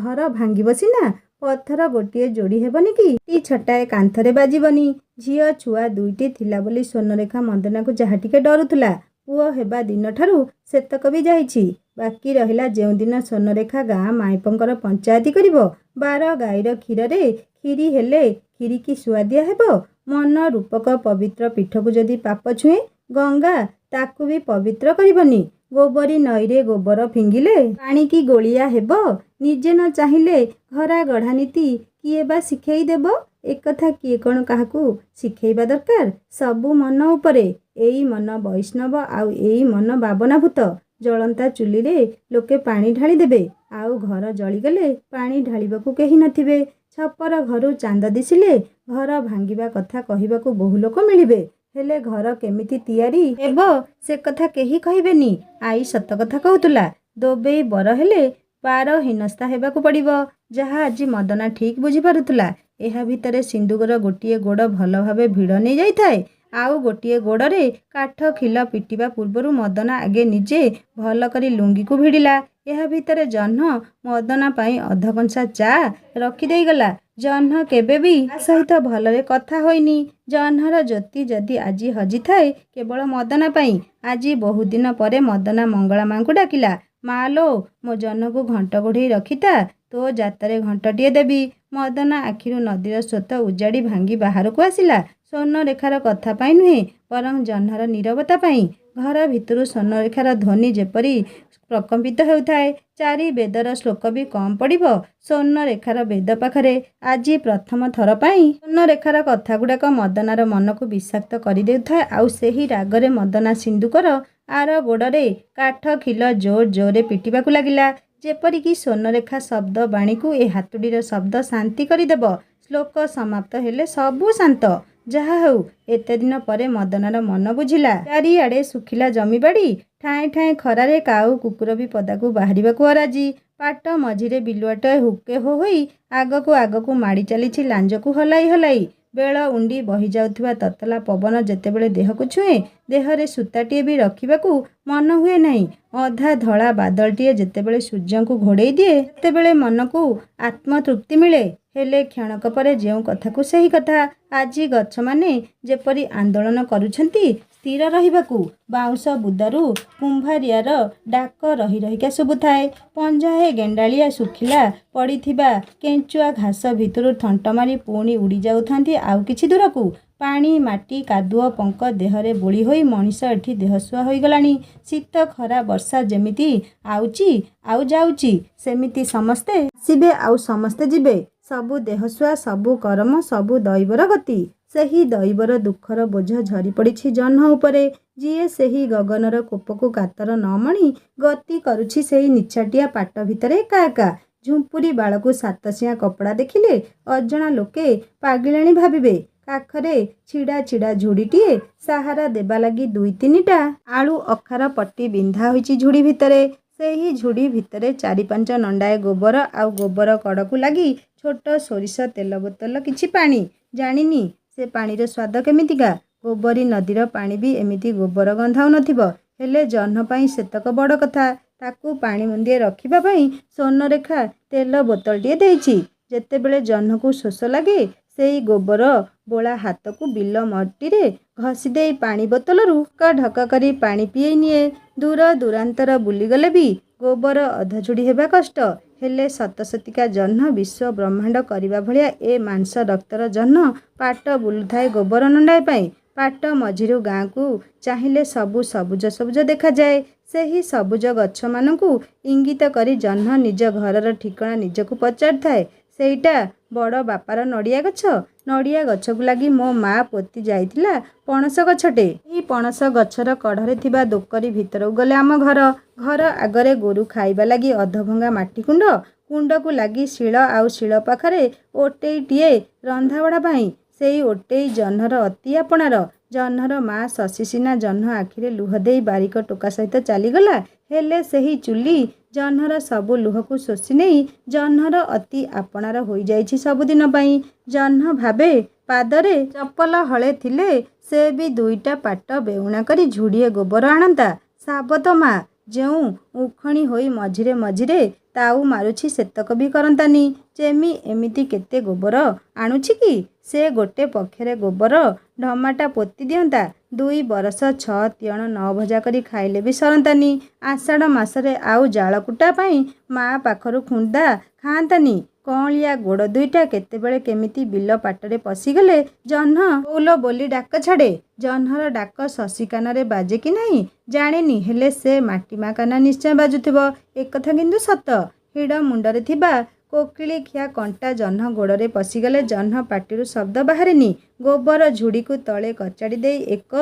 ଘର ଭାଙ୍ଗିବ ସିନା, ପଥର ଗୋଟିଏ ଯୋଡ଼ି ହେବନି କି ଛଟାଏ କାନ୍ଥରେ ବାଜିବନି। ଝିଅ ଛୁଆ ଦୁଇଟି ଥିଲା ବୋଲି ସ୍ୱର୍ଣ୍ଣରେଖା ମଦନାକୁ ଯାହା ଟିକେ ଡରୁଥିଲା। ପୁଅ ହେବା ଦିନଠାରୁ ସେତକ ବି ଯାଇଛି। ବାକି ରହିଲା ଯେଉଁଦିନ ସ୍ୱର୍ଣ୍ଣରେଖା ଗାଁ ମାଇପଙ୍କର ପଞ୍ଚାୟତି କରିବ। 12 ଗାଈର କ୍ଷୀରରେ କ୍ଷୀରି ହେଲେ କ୍ଷୀରିକି ସୁଆଦିଆ ହେବ। ମନ ରୂପକ ପବିତ୍ର ପୀଠକୁ ଯଦି ପାପ ଛୁଏଁ, ଗଙ୍ଗା ତାକୁ ବି ପବିତ୍ର କରିବନି। ଗୋବରୀ ନଈରେ ଗୋବର ଫିଙ୍ଗିଲେ ପାଣିକି ଗୋଳିଆ ହେବ। ନିଜେ ନ ଚାହିଁଲେ ଘରା ଗଢ଼ା ନୀତି କିଏ ବା ଶିଖେଇ ଦେବ? ଏକଥା କିଏ କ'ଣ କାହାକୁ ଶିଖେଇବା ଦରକାର? ସବୁ ମନ ଉପରେ। ଏଇ ମନ ବୈଷ୍ଣବ ଆଉ ଏଇ ମନ ବାବନାଭୂତ। ଜଳନ୍ତା ଚୁଲିରେ ଲୋକେ ପାଣି ଢାଳି ଦେବେ, ଆଉ ଘର ଜଳିଗଲେ ପାଣି ଢାଳିବାକୁ କେହି ନଥିବେ। ଛପର ଘରୁ ଚାନ୍ଦ ଦିଶିଲେ ଘର ଭାଙ୍ଗିବା କଥା କହିବାକୁ ବହୁ ଲୋକ ମିଳିବେ, ହେଲେ ଘର କେମିତି ତିଆରି ହେବ ସେ କଥା କେହି କହିବେନି। ଆଈ ସତ କଥା କହୁଥିଲା। ଦୋବେଇ ବର ହେଲେ ପାର ହୀନସ୍ତା ହେବାକୁ ପଡ଼ିବ, ଯାହା ଆଜି ମଦନା ଠିକ୍ ବୁଝିପାରୁଥିଲା। ଏହା ଭିତରେ ସିନ୍ଦୁକର ଗୋଟିଏ ଗୋଡ଼ ଭଲ ଭାବେ ଭିଡ଼ ନେଇ ଯାଇଥାଏ, ଆଉ ଗୋଟିଏ ଗୋଡ଼ରେ କାଠ ଖିଲ ପିଟିବା ପୂର୍ବରୁ ମଦନା ଆଗେ ନିଜେ ଭଲ କରି ଲୁଙ୍ଗିକୁ ଭିଡ଼ିଲା। ଏହା ଭିତରେ ଜହ୍ନ ମଦନା ପାଇଁ ଅଧକଂସା ଚା' ରଖିଦେଇଗଲା। ଜହ୍ନ କେବେ ବି ତା ସହିତ ଭଲରେ କଥା ହୋଇନି। ଜହ୍ନର ଜ୍ୟୋତି ଯଦି ଆଜି ହଜିଥାଏ କେବଳ ମଦନା ପାଇଁ। ଆଜି ବହୁଦିନ ପରେ ମଦନା ମଙ୍ଗଳା ମା'ଙ୍କୁ ଡାକିଲା, ମା ଲୋ, ମୋ ଜହ୍ନକୁ ଘଣ୍ଟ ଘୋଡ଼େଇ ରଖିଥା, ତୋ ଜାତରେ ଘଣ୍ଟଟିଏ ଦେବି। ମଦନା ଆଖିରୁ ନଦୀର ସ୍ରୋତ ଉଜାଡ଼ି ଭାଙ୍ଗି ବାହାରକୁ ଆସିଲା। ସ୍ୱର୍ଣ୍ଣରେଖାର କଥା ପାଇଁ ନୁହେଁ, ବରଂ ଜହ୍ନର ନୀରବତା ପାଇଁ। ଘର ଭିତରୁ ସ୍ୱର୍ଣ୍ଣରେଖାର ଧ୍ୱନି ଯେପରି ପ୍ରକମ୍ପିତ ହେଉଥାଏ। 4 ବେଦର ଶ୍ଲୋକ ବି କମ୍ ପଡ଼ିବ ସ୍ୱର୍ଣ୍ଣରେଖାର ବେଦ ପାଖରେ। ଆଜି ପ୍ରଥମ ଥର ପାଇଁ ସ୍ୱର୍ଣ୍ଣରେଖାର କଥାଗୁଡ଼ାକ ମଦନାର ମନକୁ ବିଷାକ୍ତ କରିଦେଉଥାଏ। ଆଉ ସେହି ରାଗରେ ମଦନା ସିନ୍ଦୁକର ଆର ଗୋଡ଼ରେ କାଠ ଖିଲ ଜୋର ଜୋରରେ ପିଟିବାକୁ ଲାଗିଲା, ଯେପରିକି ସ୍ୱର୍ଣ୍ଣରେଖା ଶବ୍ଦ ବାଣୀକୁ ଏ ହାତୁଡ଼ିର ଶବ୍ଦ ଶାନ୍ତି କରିଦେବ। ଶ୍ଲୋକ ସମାପ୍ତ ହେଲେ ସବୁ ଶାନ୍ତ। ଯାହା ହେଉ, ଏତେ ଦିନ ପରେ ମଦନାର ମନ ବୁଝିଲା। ଚାରିଆଡ଼େ ଶୁଖିଲା ଜମିବାଡ଼ି, ଠାଏ ଠାଏ ଖରାରେ କାଉ କୁକୁର ବି ପଦାକୁ ବାହାରିବାକୁ ଅରାଜି। ପାଟ ମଝିରେ ବିଲୁଆଟାଏ ହୁକେ ହୋ ହୋଇ ଆଗକୁ ଆଗକୁ ମାଡ଼ି ଚାଲିଛି ଲାଞ୍ଜକୁ ହଲାଇ ହଲାଇ। ବେଳ ଉଣ୍ଡି ବହିଯାଉଥିବା ତତଲା ପବନ ଯେତେବେଳେ ଦେହକୁ ଛୁଏଁ, ଦେହରେ ସୂତାଟିଏ ବି ରଖିବାକୁ ମନ ହୁଏ ନାହିଁ। ଅଧା ଧଳା ବାଦଲଟିଏ ଯେତେବେଳେ ସୂର୍ଯ୍ୟଙ୍କୁ ଘୋଡ଼େଇ ଦିଏ, ସେତେବେଳେ ମନକୁ ଆତ୍ମତୃପ୍ତି ମିଳେ। ହେଲେ କ୍ଷଣକ ପରେ ଯେଉଁ କଥାକୁ ସେହି କଥା। ଆଜି ଗଛମାନେ ଯେପରି ଆନ୍ଦୋଳନ କରୁଛନ୍ତି ସ୍ଥିର ରହିବାକୁ। ବାଉଁଶ ବୁଦାରୁ କୁମ୍ଭାରିଆର ଡାକ ରହି ରହିକା ଶୁଭୁଥାଏ। ପଞ୍ଝାଏ ଗେଣ୍ଡାଳିଆ ଶୁଖିଲା ପଡ଼ିଥିବା କେଞ୍ଚୁଆ ଘାସ ଭିତରୁ ଥଣ୍ଟ ମାରି ପୁଣି ଉଡ଼ି ଯାଉଥାନ୍ତି ଆଉ କିଛି ଦୂରକୁ। ପାଣି, ମାଟି, କାଦୁଅ ପଙ୍କ ଦେହରେ ବୋଳି ହୋଇ ମଣିଷ ଏଠି ଦେହସୁଆ ହୋଇଗଲାଣି। ଶୀତ, ଖରା, ବର୍ଷା ଯେମିତି ଆଉଚି ଆଉ ଯାଉଚି, ସେମିତି ସମସ୍ତେ ଆସିବେ ଆଉ ସମସ୍ତେ ଯିବେ। ସବୁ ଦେହସୁଆ, ସବୁ କରମ, ସବୁ ଦଇବର ଗତି। ସେହି ଦଇବର ଦୁଃଖର ବୋଝ ଝରି ପଡ଼ିଛି ଜହ୍ନ ଉପରେ। ଯିଏ ସେହି ଗଗନର କୋପକୁ କାତର ନ ମଣି ଗତି କରୁଛି ସେହି ନିଛାଟିଆ ପାଟ ଭିତରେ ଏକା ଏକା। ଝୁମ୍ପୁରି ବାଳକୁ ସାତଶିଆ କପଡ଼ା ଦେଖିଲେ ଅଜଣା ଲୋକେ ପାଗିଳାଣୀ ଭାବିବେ। କାଖରେ ଛିଡ଼ା ଛିଡ଼ା ଝୁଡ଼ିଟିଏ, ସାହାରା ଦେବା ଲାଗି 2-3ଟା ଆଳୁ ଅଖାର ପଟି ବିନ୍ଧା ହୋଇଛି ଝୁଡ଼ି ଭିତରେ। ସେହି ଝୁଡ଼ି ଭିତରେ 4-5 ନଣ୍ଡାଏ ଗୋବର, ଆଉ ଗୋବର କଡ଼କୁ ଲାଗି ଛୋଟ ସୋରିଷ ତେଲ ବୋତଲ, କିଛି ପାଣି। ଜାଣିନି ସେ ପାଣିର ସ୍ୱାଦ କେମିତିକା। ଗୋବରୀ ନଦୀର ପାଣି ବି ଏମିତି ଗୋବର ଗନ୍ଧାଉ ନଥିବ। ହେଲେ ଜହ୍ନ ପାଇଁ ସେତକ ବଡ଼ କଥା। ତାକୁ ପାଣି ମୁନ୍ଦିଏ ରଖିବା ପାଇଁ ସ୍ୱର୍ଣ୍ଣରେଖା ତେଲ ବୋତଲଟିଏ ଦେଇଛି। ଯେତେବେଳେ ଜହ୍ନକୁ ଶୋଷ ଲାଗେ, ସେଇ ଗୋବର ବୋଳା ହାତକୁ ବିଲ ମାଟିରେ ଘଷି ଦେଇ ପାଣି ବୋତଲରୁ ଢକ କରି ପାଣି ପିଏଇ ନିଏ। ଦୂର ଦୂରାନ୍ତର ବୁଲିଗଲେ ବି ଗୋବର ଅଧଝୁଡ଼ି ହେବା କଷ୍ଟ। ହେଲେ ସତସତିକା ଜହ୍ନ ବିଶ୍ୱ ବ୍ରହ୍ମାଣ୍ଡ କରିବା ଭଳିଆ ଏ ମାଂସ ରକ୍ତର ଜହ୍ନ ପାଟ ବୁଲୁଥାଏ ଗୋବର ନଣ୍ଡାଏ ପାଇଁ। ପାଟ ମଝିରୁ ଗାଁକୁ ଚାହିଁଲେ ସବୁ ସବୁଜ ସବୁଜ ଦେଖାଯାଏ। ସେହି ସବୁଜ ଗଛମାନଙ୍କୁ ଇଙ୍ଗିତ କରି ଜହ୍ନ ନିଜ ଘରର ଠିକଣା ନିଜକୁ ପଚାରିଥାଏ। ସେଇଟା ବଡ଼ ବାପାର ନଡ଼ିଆ ଗଛ। ନଡ଼ିଆ ଗଛକୁ ଲାଗି ମୋ ମା' ପୋତି ଯାଇଥିଲା ପଣସ ଗଛଟେ। ଏହି ପଣସ ଗଛର କଢ଼ରେ ଥିବା ଦୋକରୀ ଭିତରକୁ ଗଲେ ଆମ ଘର। ଘର ଆଗରେ ଗୋରୁ ଖାଇବା ଲାଗି ଅଧଭଙ୍ଗା ମାଟି କୁଣ୍ଡ। କୁଣ୍ଡକୁ ଲାଗି ଶିଳ, ଆଉ ଶିଳ ପାଖରେ ଓଟେଇଟିଏ ରନ୍ଧାବଢ଼ା ପାଇଁ। ସେଇ ଓଟେଇ ଜହ୍ନର ଅତି ଆପଣାର। ଜହ୍ନର ମା' ଶଶୀ ସିନା ଜହ୍ନ ଆଖିରେ ଲୁହ ଦେଇ ବାରିକ ଟୋକା ସହିତ ଚାଲିଗଲା, ହେଲେ ସେହି ଚୁଲି ଜହ୍ନର ସବୁ ଲୁହକୁ ଶୋଷି ନେଇ ଜହ୍ନର ଅତି ଆପଣାର ହୋଇଯାଇଛି ସବୁଦିନ ପାଇଁ। ଜହ୍ନ ଭାବେ, ପାଦରେ ଚପଲ ହଳେ ଥିଲେ ସେ ବି 2ଟା ପାଟ ବେଉଣା କରି ଝୁଡ଼ିଏ ଗୋବର ଆଣନ୍ତା। ସାବତ ମା' ଯେଉଁ ଉଖଣି ହୋଇ ମଝିରେ ମଝିରେ ତାଉ ମାରୁଛି ସେତକ ବି କରନ୍ତାନି। ଚେମି ଏମିତି କେତେ ଗୋବର ଆଣୁଛି କି? ସେ ଗୋଟେ ପକ୍ଷରେ ଗୋବର ଢମାଟା ପୋତି ଦିଅନ୍ତା, 2 ବରଷ 6 ତିଅଣ 9 ଭଜା କରି ଖାଇଲେ ବି ସରନ୍ତାନି। ଆଷାଢ଼ ମାସରେ ଆଉ ଜାଳକୁଟା ପାଇଁ ମା' ପାଖରୁ ଖୁନ୍ଦା ଖାଆନ୍ତାନି। କଅଁଳିଆ ଗୋଡ଼ ଦୁଇଟା କେତେବେଳେ କେମିତି ବିଲ ପାଟରେ ପଶିଗଲେ ଜହ୍ନ କଉଲ ବୋଲି ଡାକ ଛାଡ଼େ। ଜହ୍ନର ଡାକ ଶଶୀ କାନରେ ବାଜେ କି ନାହିଁ ଜାଣେନି, ହେଲେ ସେ ମାଟିମା କାନ ନିଶ୍ଚୟ ବାଜୁଥିବ। ଏକଥା କିନ୍ତୁ ସତ। ହିଡ଼ ମୁଣ୍ଡରେ ଥିବା କୋକିଳି ଖିଆ କଣ୍ଟା ଜହ୍ନ ଗୋଡ଼ରେ ପଶିଗଲେ ଜହ୍ନ ପାଟିରୁ ଶବ୍ଦ ବାହାରେନି। ଗୋବର ଝୁଡ଼ିକୁ ତଳେ କଚାଡ଼ି ଦେଇ ଏକ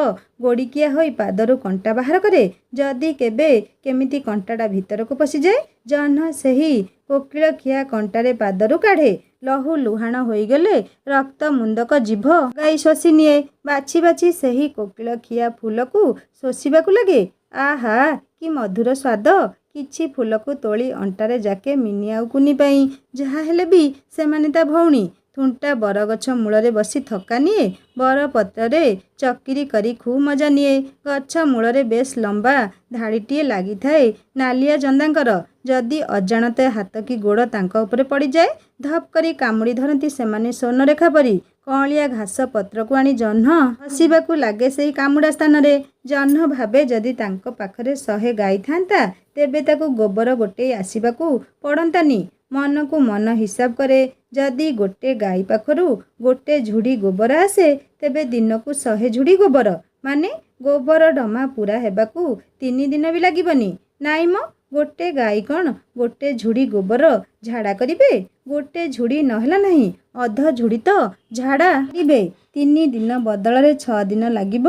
ଗୋଡ଼ିକିଆ ହୋଇ ପାଦରୁ କଣ୍ଟା ବାହାର କରେ। ଯଦି କେବେ କେମିତି କଣ୍ଟାଟା ଭିତରକୁ ପଶିଯାଏ, ଜହ୍ନ ସେହି କୋକିଳ ଖିଆ କଣ୍ଟାରେ ପାଦରୁ କାଢ଼େ। ଲହୁ ଲୁହାଣ ହୋଇଗଲେ ରକ୍ତ ମୁନ୍ଦକ ଜିଭ ଗାଇ ଶୋଷି ନିଏ। ବାଛି ବାଛି ସେହି କୋକିଳ ଖିଆ ଫୁଲକୁ ଶୋଷିବାକୁ ଲାଗେ। ଆହା କି ମଧୁର ସ୍ୱାଦ! କିଛି ଫୁଲକୁ ତୋଳି ଅଣ୍ଟାରେ ଯାକେ ମିନି ଆଉ କୁନି ପାଇଁ। ଯାହା ହେଲେ ବି ସେମାନେ ତା ଭଉଣୀ। ଥୁଣ୍ଟା ବରଗଛ ମୂଳରେ ବସି ଥକା ନିଏ। ବରପତ୍ରରେ ଚକିରି କରି ଖୁବ୍ ମଜା ନିଏ। ଗଛ ମୂଳରେ ବେଶ୍ ଲମ୍ବା ଧାଡ଼ିଟିଏ ଲାଗିଥାଏ ନାଲିଆ ଜନ୍ଦାଙ୍କର। ଯଦି ଅଜାଣତେ ହାତ କି ଗୋଡ଼ ତାଙ୍କ ଉପରେ ପଡ଼ିଯାଏ, ଧପ୍ କରି କାମୁଡ଼ି ଧରନ୍ତି ସେମାନେ ସ୍ୱର୍ଣ୍ଣରେଖା ପରି। କଅଁଳିଆ ଘାସ ପତ୍ରକୁ ଆଣି ଜହ୍ନ ଘଷିବାକୁ ଲାଗେ ସେହି କାମୁଡ଼ା ସ୍ଥାନରେ। ଜହ୍ନ ଭାବେ ଯଦି ତାଙ୍କ ପାଖରେ 100 ଗାଈ ଥାନ୍ତା, ତେବେ ତାକୁ ଗୋବର ଗୋଟେଇ ଆସିବାକୁ ପଡ଼ନ୍ତାନି। ମନକୁ ମନ ହିସାବ କରେ, ଯଦି ଗୋଟେ ଗାଈ ପାଖରୁ ଗୋଟେ ଝୁଡ଼ି ଗୋବର ଆସେ, ତେବେ ଦିନକୁ 100 ଝୁଡ଼ି ଗୋବର। ମାନେ ଗୋବର ଡମା ପୂରା ହେବାକୁ 3 ଦିନ ବି ଲାଗିବନି। ନାଇଁ ମ, ଗୋଟେ ଗାଈ କ'ଣ ଗୋଟେ ଝୁଡ଼ି ଗୋବର ଝାଡ଼ା କରିବେ? ଗୋଟେ ଝୁଡ଼ି ନହେଲା ନାହିଁ, ଅଧ ଝୁଡ଼ି ତ ଝାଡ଼ା କରିବେ। 3 ଦିନ ବଦଳରେ 6 ଦିନ ଲାଗିବ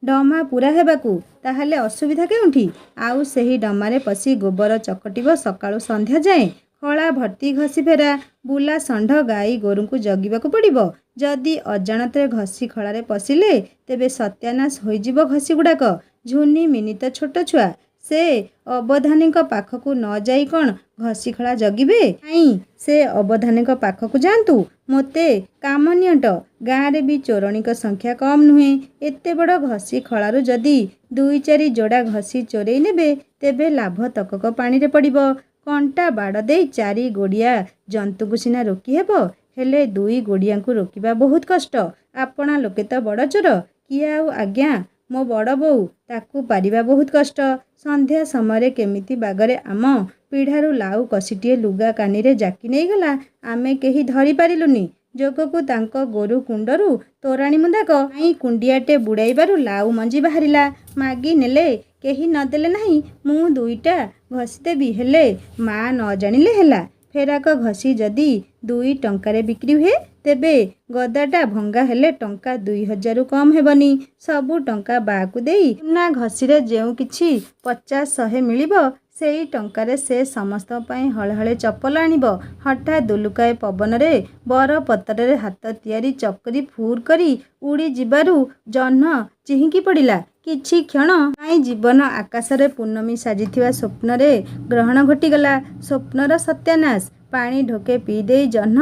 ଡମା ପୂରା ହେବାକୁ। ତାହେଲେ ଅସୁବିଧା କେଉଁଠି? ଆଉ ସେହି ଡମାରେ ପଶି ଗୋବର ଚକଟିବ ସକାଳୁ ସନ୍ଧ୍ୟା ଯାଏଁ। ଖଳା ଭର୍ତ୍ତି ଘଷି ଫେରା। ବୁଲା ଷଣ୍ଢ ଗାଈ ଗୋରୁଙ୍କୁ ଜଗିବାକୁ ପଡ଼ିବ। ଯଦି ଅଜାଣତରେ ଘଷି ଖଳାରେ ପଶିଲେ, ତେବେ ସତ୍ୟାନାଶ ହୋଇଯିବ ଘଷି ଗୁଡ଼ାକ। ଝୁନି ମିନି ତ ଛୋଟ ଛୁଆ, ସେ ଅବଧାନୀଙ୍କ ପାଖକୁ ନ ଯାଇ କ'ଣ ଘଷିଖଳା ଜଗିବେ? ନାଇଁ, ସେ ଅବଧାନୀଙ୍କ ପାଖକୁ ଯାଆନ୍ତୁ। ମୋତେ କାମ ନିଅଣ୍ଟ। ଗାଁରେ ବି ଚୋରଣୀଙ୍କ ସଂଖ୍ୟା କମ୍ ନୁହେଁ। ଏତେ ବଡ଼ ଘଷି ଖଳାରୁ ଯଦି 2-4 ଯୋଡ଼ା ଘଷି ଚୋରେଇ ନେବେ, ତେବେ ଲାଭ ତକକ ପାଣିରେ ପଡ଼ିବ। କଣ୍ଟା ବାଡ଼ ଦେଇ 4 ଗୋଡ଼ିଆ ଜନ୍ତୁକୁ ସିନା ରୋକି ହେବ, ହେଲେ 2 ଗୋଡ଼ିଆଙ୍କୁ ରୋକିବା ବହୁତ କଷ୍ଟ। ଆପଣା ଲୋକେ ତ ବଡ଼ ଚୋର। କିଏ ଆଉ ଆଜ୍ଞା, ମୋ ବଡ଼ ବୋଉ, ତାକୁ ପାରିବା ବହୁତ କଷ୍ଟ। ସନ୍ଧ୍ୟା ସମୟରେ କେମିତି ବାଗରେ ଆମ ପିଢ଼ାରୁ ଲାଉ କଷିଟିଏ ଲୁଗା କାନିରେ ଜାକି ନେଇଗଲା, ଆମେ କେହି ଧରି ପାରିଲୁନି। ଯୋଗକୁ ତାଙ୍କ ଗୋରୁ କୁଣ୍ଡରୁ ତୋରାଣୀ ମୁନ୍ଦାକ ପାଇଁ କୁଣ୍ଡିଆଟେ ବୁଡ଼ାଇବାରୁ ଲାଉ ମଞ୍ଜି ବାହାରିଲା। ମାଗି ନେଲେ, କେହି ନ ଦେଲେ ନାହିଁ, ମୁଁ 2ଟା ଘଷିଦେବି, ହେଲେ ମା ନ ଜାଣିଲେ ହେଲା। ଫେରାକ ଘଷି ଯଦି 2 ଟଙ୍କାରେ ବିକ୍ରି ହୁଏ, ତେବେ ଗଦାଟା ଭଙ୍ଗା ହେଲେ ଟଙ୍କା 2000ରୁ କମ୍ ହେବନି। ସବୁ ଟଙ୍କା ବାଆକୁ ଦେଇ ଚୂନା ଘଷିରେ ଯେଉଁ କିଛି 50-100 ମିଳିବ, ସେଇ ଟଙ୍କାରେ ସେ ସମସ୍ତଙ୍କ ପାଇଁ ହଳେ ହଳେ ଚପଲ ଆଣିବ। ହଠାତ୍ ଦୁଲୁକାଏ ପବନରେ ବରପତ୍ରରେ ହାତ ତିଆରି ଚକରି ଫୁର୍ କରି ଉଡ଼ି ଯିବାରୁ ଜହ୍ନ ଚିହିଁକି ପଡ଼ିଲା। କିଛି କ୍ଷଣ ପାଇଁ ଜୀବନ ଆକାଶରେ ପୂର୍ଣ୍ଣମୀ ସାଜିଥିବା ସ୍ୱପ୍ନରେ ଗ୍ରହଣ ଘଟିଗଲା। ସ୍ୱପ୍ନର ସତ୍ୟାନାଶ। ପାଣି ଢୋକେ ପିଇଦେଇ ଜହ୍ନ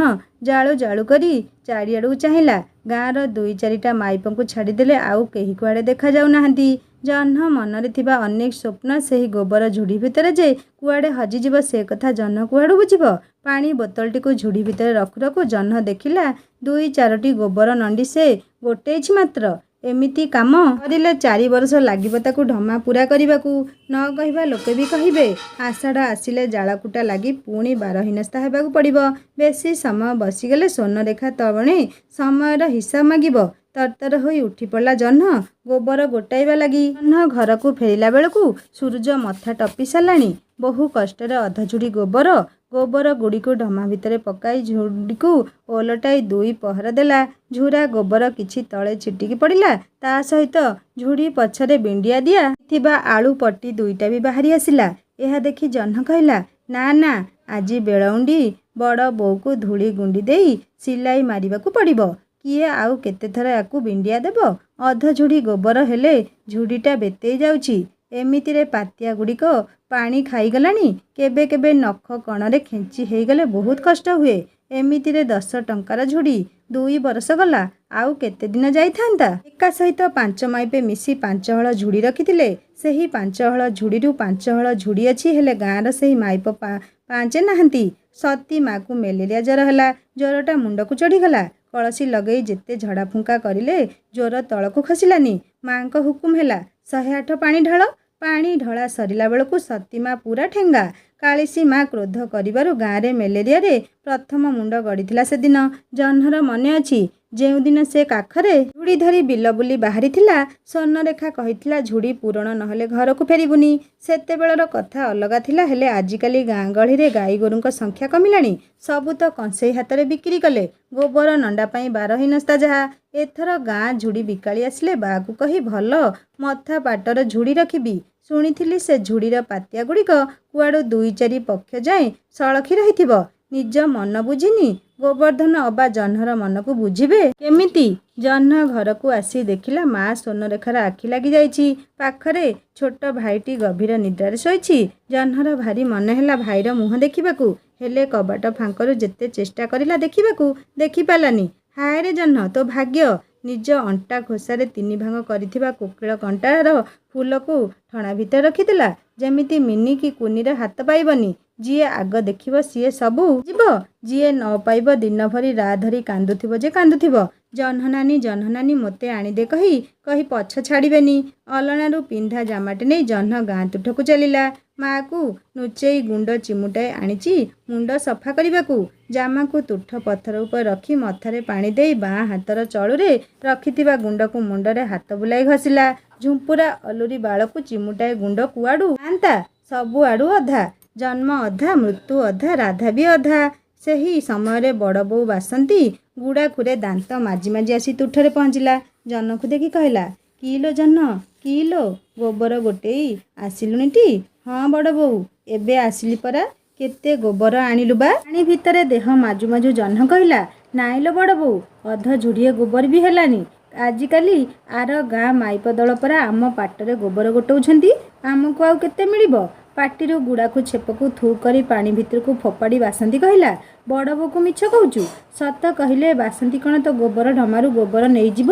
ଜାଳୁ ଜାଳୁ କରି ଚାରିଆଡ଼କୁ ଚାହିଁଲା। ଗାଁର 2-4ଟା ମାଇପଙ୍କୁ ଛାଡ଼ିଦେଲେ ଆଉ କେହି କୁଆଡ଼େ ଦେଖାଯାଉ ନାହାନ୍ତି। ଜହ୍ନ ମନରେ ଥିବା ଅନେକ ସ୍ୱପ୍ନ ସେହି ଗୋବର ଝୁଡ଼ି ଭିତରେ ଯେ କୁଆଡ଼େ ହଜିଯିବ, ସେ କଥା ଜହ୍ନ କୁଆଡ଼ୁ ବୁଝିବ? ପାଣି ବୋତଲଟିକୁ ଝୁଡ଼ି ଭିତରେ ରଖୁ ରଖୁ ଜହ୍ନ ଦେଖିଲା 2-4ଟି ଗୋବର ନଣ୍ଡି ସେ ଗୋଟେଇଛି ମାତ୍ର। ଏମିତି କାମ କରିଲେ 4 ବର୍ଷ ଲାଗିବ ତାକୁ ଢମା ପୂରା କରିବାକୁ। ନ କହିବା ଲୋକେ ବି କହିବେ। ଆଷାଢ଼ ଆସିଲେ ଜାଳକୁଟା ଲାଗି ପୁଣି ବାରହୀନସ୍ଥା ହେବାକୁ ପଡ଼ିବ। ବେଶୀ ସମୟ ବସିଗଲେ ସ୍ୱର୍ଣ୍ଣରେଖା ତଣେ ସମୟର ହିସାବ ମାଗିବ। ତରତର ହୋଇ ଉଠି ପଡ଼ିଲା ଜହ୍ନ ଗୋବର ଗୋଟାଇବା ଲାଗି। ଜହ୍ନ ଘରକୁ ଫେରିଲା ବେଳକୁ ସୂରୁଜ ମଥା ଟପି ସାରିଲାଣି। ବହୁ କଷ୍ଟରେ ଅଧ ଝୁଡ଼ି ଗୋବର ଗୁଡ଼ିକୁ ଢମା ଭିତରେ ପକାଇ ଝୁଡ଼ିକୁ ଓଲଟାଇ 2 ପହର ଦେଲା। ଝୁରା ଗୋବର କିଛି ତଳେ ଛିଟିକି ପଡ଼ିଲା। ତା ସହିତ ଝୁଡ଼ି ପଛରେ ବିଣ୍ଡିଆ ଦିଆ ଥିବା ଆଳୁ ପଟି 2ଟା ବି ବାହାରି ଆସିଲା। ଏହା ଦେଖି ଜହ୍ନ କହିଲା, ନା ନା, ଆଜି ବେଳଉଣ୍ଡି ବଡ଼ ବୋଉକୁ ଧୂଳି ଗୁଣ୍ଡି ଦେଇ ସିଲାଇ ମାରିବାକୁ ପଡ଼ିବ। କିଏ ଆଉ କେତେଥର ୟାକୁ ବିଣ୍ଡିଆ ଦେବ? ଅଧ ଝୁଡ଼ି ଗୋବର ହେଲେ ଝୁଡ଼ିଟା ବେତେଇ ଯାଉଛି। ଏମିତିରେ ପାତିଆ ଗୁଡ଼ିକ ପାଣି ଖାଇଗଲାଣି। କେବେ କେବେ ନଖ କଣରେ ଖେଞ୍ଚି ହେଇଗଲେ ବହୁତ କଷ୍ଟ ହୁଏ। ଏମିତିରେ 10 ଟଙ୍କାର ଝୁଡ଼ି। 2 ବର୍ଷ ଗଲା, ଆଉ କେତେ ଦିନ ଯାଇଥାନ୍ତା? ଏକା ସହିତ 5 ମାଇପେ ମିଶି 5 ହଳ ଝୁଡ଼ି ରଖିଥିଲେ। ସେହି 5 ହଳ ଝୁଡ଼ିରୁ 5 ହଳ ଝୁଡ଼ି ଅଛି, ହେଲେ ଗାଁର ସେହି ମାଇପ 5 ନାହାନ୍ତି। ସତୀ ମା'କୁ ମ୍ୟାଲେରିଆ ଜ୍ୱର ହେଲା। ଜ୍ୱରଟା ମୁଣ୍ଡକୁ ଚଢ଼ିଗଲା। କଳସି ଲଗେଇ ଯେତେ ଝଡ଼ା ଫୁଙ୍କା କରିଲେ ଜ୍ୱର ତଳକୁ ଖସିଲାନି। ମା'ଙ୍କ ହୁକୁମ ହେଲା, 108 ପାଣି ଢାଳ। ପାଣି ଢଳା ସରିଲା ବେଳକୁ ସତୀ ମା ପୂରା ଠେଙ୍ଗା। କାଳିଶୀ ମା କ୍ରୋଧ କରିବାରୁ ଗାଁରେ ମ୍ୟାଲେରିଆରେ ପ୍ରଥମ ମୁଣ୍ଡ ଗଡ଼ିଥିଲା। ସେଦିନ ଜହ୍ନର ମନେ ଅଛି। ଯେଉଁଦିନ ସେ କାଖରେ ଝୁଡ଼ି ଧରି ବିଲ ବୁଲି ବାହାରିଥିଲା, ସ୍ୱର୍ଣ୍ଣରେଖା କହିଥିଲା ଝୁଡ଼ି ପୂରଣ ନହେଲେ ଘରକୁ ଫେରିବୁନି। ସେତେବେଳର କଥା ଅଲଗା ଥିଲା। ହେଲେ ଆଜିକାଲି ଗାଁ ଗହଳିରେ ଗାଈ ଗୋରୁଙ୍କ ସଂଖ୍ୟା କମିଲାଣି। ସବୁ ତ କଂସେଇ ହାତରେ ବିକ୍ରି କଲେ। ଗୋବର ନଣ୍ଡା ପାଇଁ ବାର ହୀନସ୍ତା ଯାହା। ଏଥର ଗାଁ ଝୁଡ଼ି ବିକାଳି ଆସିଲେ ବାଆକୁ କହି ଭଲ ମଥା ପାଟର ଝୁଡ଼ି ରଖିବି। ଶୁଣିଥିଲି ସେ ଝୁଡ଼ିର ପାତିଆ ଗୁଡ଼ିକ କୁଆଡ଼ୁ 2-4 ପକ୍ଷ ଯାଏଁ ସଳଖି ରହିଥିବ। ନିଜ ମନ ବୁଝିନି ଗୋବର୍ଦ୍ଧନ ଅବା ଜହ୍ନର ମନକୁ ବୁଝିବେ କେମିତି? ଜହ୍ନ ଘରକୁ ଆସି ଦେଖିଲା ମା ସ୍ୱର୍ଣ୍ଣରେଖାର ଆଖି ଲାଗି ଯାଇଛି। ପାଖରେ ଛୋଟ ଭାଇଟି ଗଭୀର ନିଦ୍ରାରେ ଶୋଇଛି। ଜହ୍ନର ଭାରି ମନେ ହେଲା ଭାଇର ମୁହଁ ଦେଖିବାକୁ। ହେଲେ କବାଟ ଫାଙ୍କରୁ ଯେତେ ଚେଷ୍ଟା କରିଲା ଦେଖିବାକୁ, ଦେଖିପାରିଲାନି। ହାୟରେ ଜହ୍ନ, ତୋ ଭାଗ୍ୟ। ନିଜ ଅଣ୍ଟା ଖୋସାରେ 3 ଭାଗ କରିଥିବା କୋକିଳ କଣ୍ଟାର ଫୁଲକୁ ଠଣା ଭିତରେ ରଖିଥିଲା। ଯେମିତି ମିନି କି କୁନିର ହାତ ପାଇବନି। ଯିଏ ଆଗ ଦେଖିବ ସିଏ ସବୁ ଯିବ। ଯିଏ ନ ପାଇବ ଦିନ ଭରି ରାତ ଧରି କାନ୍ଦୁଥିବ ଯେ କାନ୍ଦୁଥିବ। ଜହ୍ନନାନୀ ମୋତେ ଆଣିଦେ କହି ପଛ ଛାଡ଼ିବେନି। ଅଲଣାରୁ ପିନ୍ଧା ଜାମାଟେ ନେଇ ଜହ୍ନ ଗାଁ ତୁଠକୁ ଚାଲିଲା। ମାଆକୁ ନୁଚେଇ ଗୁଣ୍ଡ ଚିମୁଟାଏ ଆଣିଛି ମୁଣ୍ଡ ସଫା କରିବାକୁ। ଜାମାକୁ ତୁଠ ପଥର ଉପରେ ରଖି ମଥାରେ ପାଣି ଦେଇ ବାଁ ହାତର ଚଳୁରେ ରଖିଥିବା ଗୁଣ୍ଡକୁ ମୁଣ୍ଡରେ ହାତ ବୁଲାଇ ଘଷିଲା। ଝୁମ୍ପୁରା ଅଲୁରି ବାଳକୁ ଚିମୁଟାଏ ଗୁଣ୍ଡ କୁଆଡ଼ୁ ଆନ୍ତା? ସବୁଆଡ଼ୁ ଅଧା। ଜନ୍ମ ଅଧା, ମୃତ୍ୟୁ ଅଧା, ରାଧା ବି ଅଧା। ସେହି ସମୟରେ ବଡ଼ ବୋଉ ବାସନ୍ତୀ ଗୁଡ଼ାଖୁରେ ଦାନ୍ତ ମାଜି ମାଜି ଆସି ତୁଠରେ ପହଞ୍ଚିଲା। ଜହ୍ନକୁ ଦେଖି କହିଲା, କିଲୋ ଜହ୍ନ, କିଲୋ ଗୋବର ଗୋଟେଇ ଆସିଲୁଣିଟି? ହଁ ବଡ଼ ବୋଉ, ଏବେ ଆସିଲି ପରା। କେତେ ଗୋବର ଆଣିଲୁ ବା? ପାଣି ଭିତରେ ଦେହ ମାଜୁ ମାଜୁ ଜହ୍ନ କହିଲା, ନାଇଁଲୋ ବଡ଼ ବୋଉ, ଅଧ ଝୁଡ଼ିଏ ଗୋବର ବି ହେଲାନି। ଆଜିକାଲି ଆର ଗାଁ ମାଇପ ଦଳ ପରା ଆମ ପାଟରେ ଗୋବର ଗୋଟଉଛନ୍ତି। ଆମକୁ ଆଉ କେତେ ମିଳିବ? ପାଟିରୁ ଗୁଡ଼ାଖୁ ଛେପକୁ ଥୁ କରି ପାଣି ଭିତରକୁ ଫୋପାଡ଼ି ବାସନ୍ତୀ କହିଲା, ବଡ଼ ବୋଉକୁ ମିଛ କହୁଛୁ? ସତ କହିଲେ ବାସନ୍ତୀ କ'ଣ ତୋ ଗୋବର ଢମାରୁ ଗୋବର ନେଇଯିବ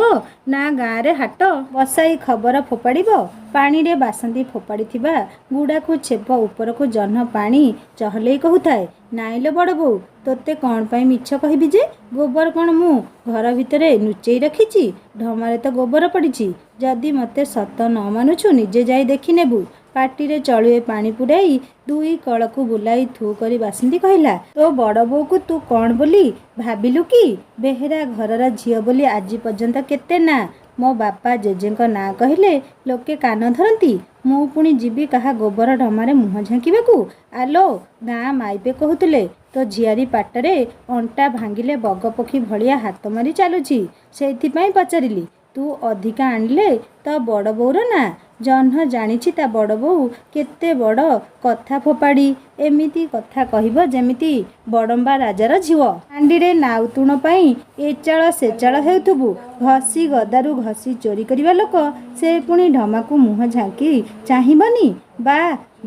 ନା ଗାଁରେ ହାଟ ବସାଇ ଖବର ଫୋପାଡ଼ିବ? ପାଣିରେ ବାସନ୍ତୀ ଫୋପାଡ଼ିଥିବା ଗୁଡ଼ାଖୁ ଛେପ ଉପରକୁ ଜହ୍ନ ପାଣି ଚହଲେଇ କହୁଥାଏ, ନାଇଁଲୋ ବଡ଼ ବୋଉ, ତୋତେ କ'ଣ ପାଇଁ ମିଛ କହିବି ଯେ? ଗୋବର କ'ଣ ମୁଁ ଘର ଭିତରେ ଲୁଚେଇ ରଖିଛି? ଢମାରେ ତ ଗୋବର ପଡ଼ିଛି। ଯଦି ମୋତେ ସତ ନ ମାନୁଛୁ ନିଜେ ଯାଇ ଦେଖି ନେବୁ। ପାଟିରେ ଚଳୁଏ ପାଣି ପୁରାଇ 2 କଳକୁ ବୁଲାଇ ଥୁ କରି ବାସନ୍ତୀ କହିଲା, ତୋ ବଡ଼ ବୋଉକୁ ତୁ କ'ଣ ବୋଲି ଭାବିଲୁ କି? ବେହେରା ଘରର ଝିଅ ବୋଲି ଆଜି ପର୍ଯ୍ୟନ୍ତ କେତେ ନାଁ। ମୋ ବାପା ଜେଜେଙ୍କ ନାଁ କହିଲେ ଲୋକେ କାନ ଧରନ୍ତି। ମୁଁ ପୁଣି ଯିବି କାହା ଗୋବର ଢମାରେ ମୁହଁ ଝାଙ୍କିବାକୁ? ଆଲୋ, ଗାଁ ମାଇପେ କହୁଥିଲେ ତୋ ଝିଆରୀ ପାଟରେ ଅଣ୍ଟା ଭାଙ୍ଗିଲେ ବଗ ପକ୍ଷୀ ଭଳିଆ ହାତ ମାରି ଚାଲୁଛି। ସେଇଥିପାଇଁ ପଚାରିଲି। ତୁ ଅଧିକା ଆଣିଲେ ତ ବଡ଼ ବୋଉର ନାଁ। ଜହ୍ନ ଜାଣିଛି ତା ବଡ଼ ବୋଉ କେତେ ବଡ଼ କଥା ଫୋପାଡ଼ି। ଏମିତି କଥା କହିବ ଯେମିତି ବଡ଼ମ୍ବା ରାଜାର ଝିଅ। ହାଣ୍ଡିରେ ନାଉତୁଣ ପାଇଁ ଏଚାଳ ସେଚାଳ ହେଉଥିବୁ। ଘଷି ଗଦାରୁ ଘଷି ଚୋରି କରିବା ଲୋକ, ସେ ପୁଣି ଢମାକୁ ମୁହଁ ଝାଙ୍କି ଚାହିଁବନି? ବା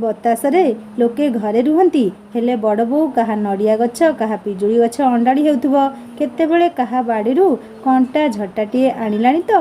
ବତାସରେ ଲୋକେ ଘରେ ରୁହନ୍ତି। ହେଲେ ବଡ଼ ବୋଉ କାହା ନଡ଼ିଆ ଗଛ, କାହା ପିଜୁଳି ଗଛ ଅଣ୍ଡାଳି ହେଉଥିବ। କେତେବେଳେ କାହା ବାଡ଼ିରୁ କଣ୍ଟା ଝଟାଟିଏ ଆଣିଲାଣି ତ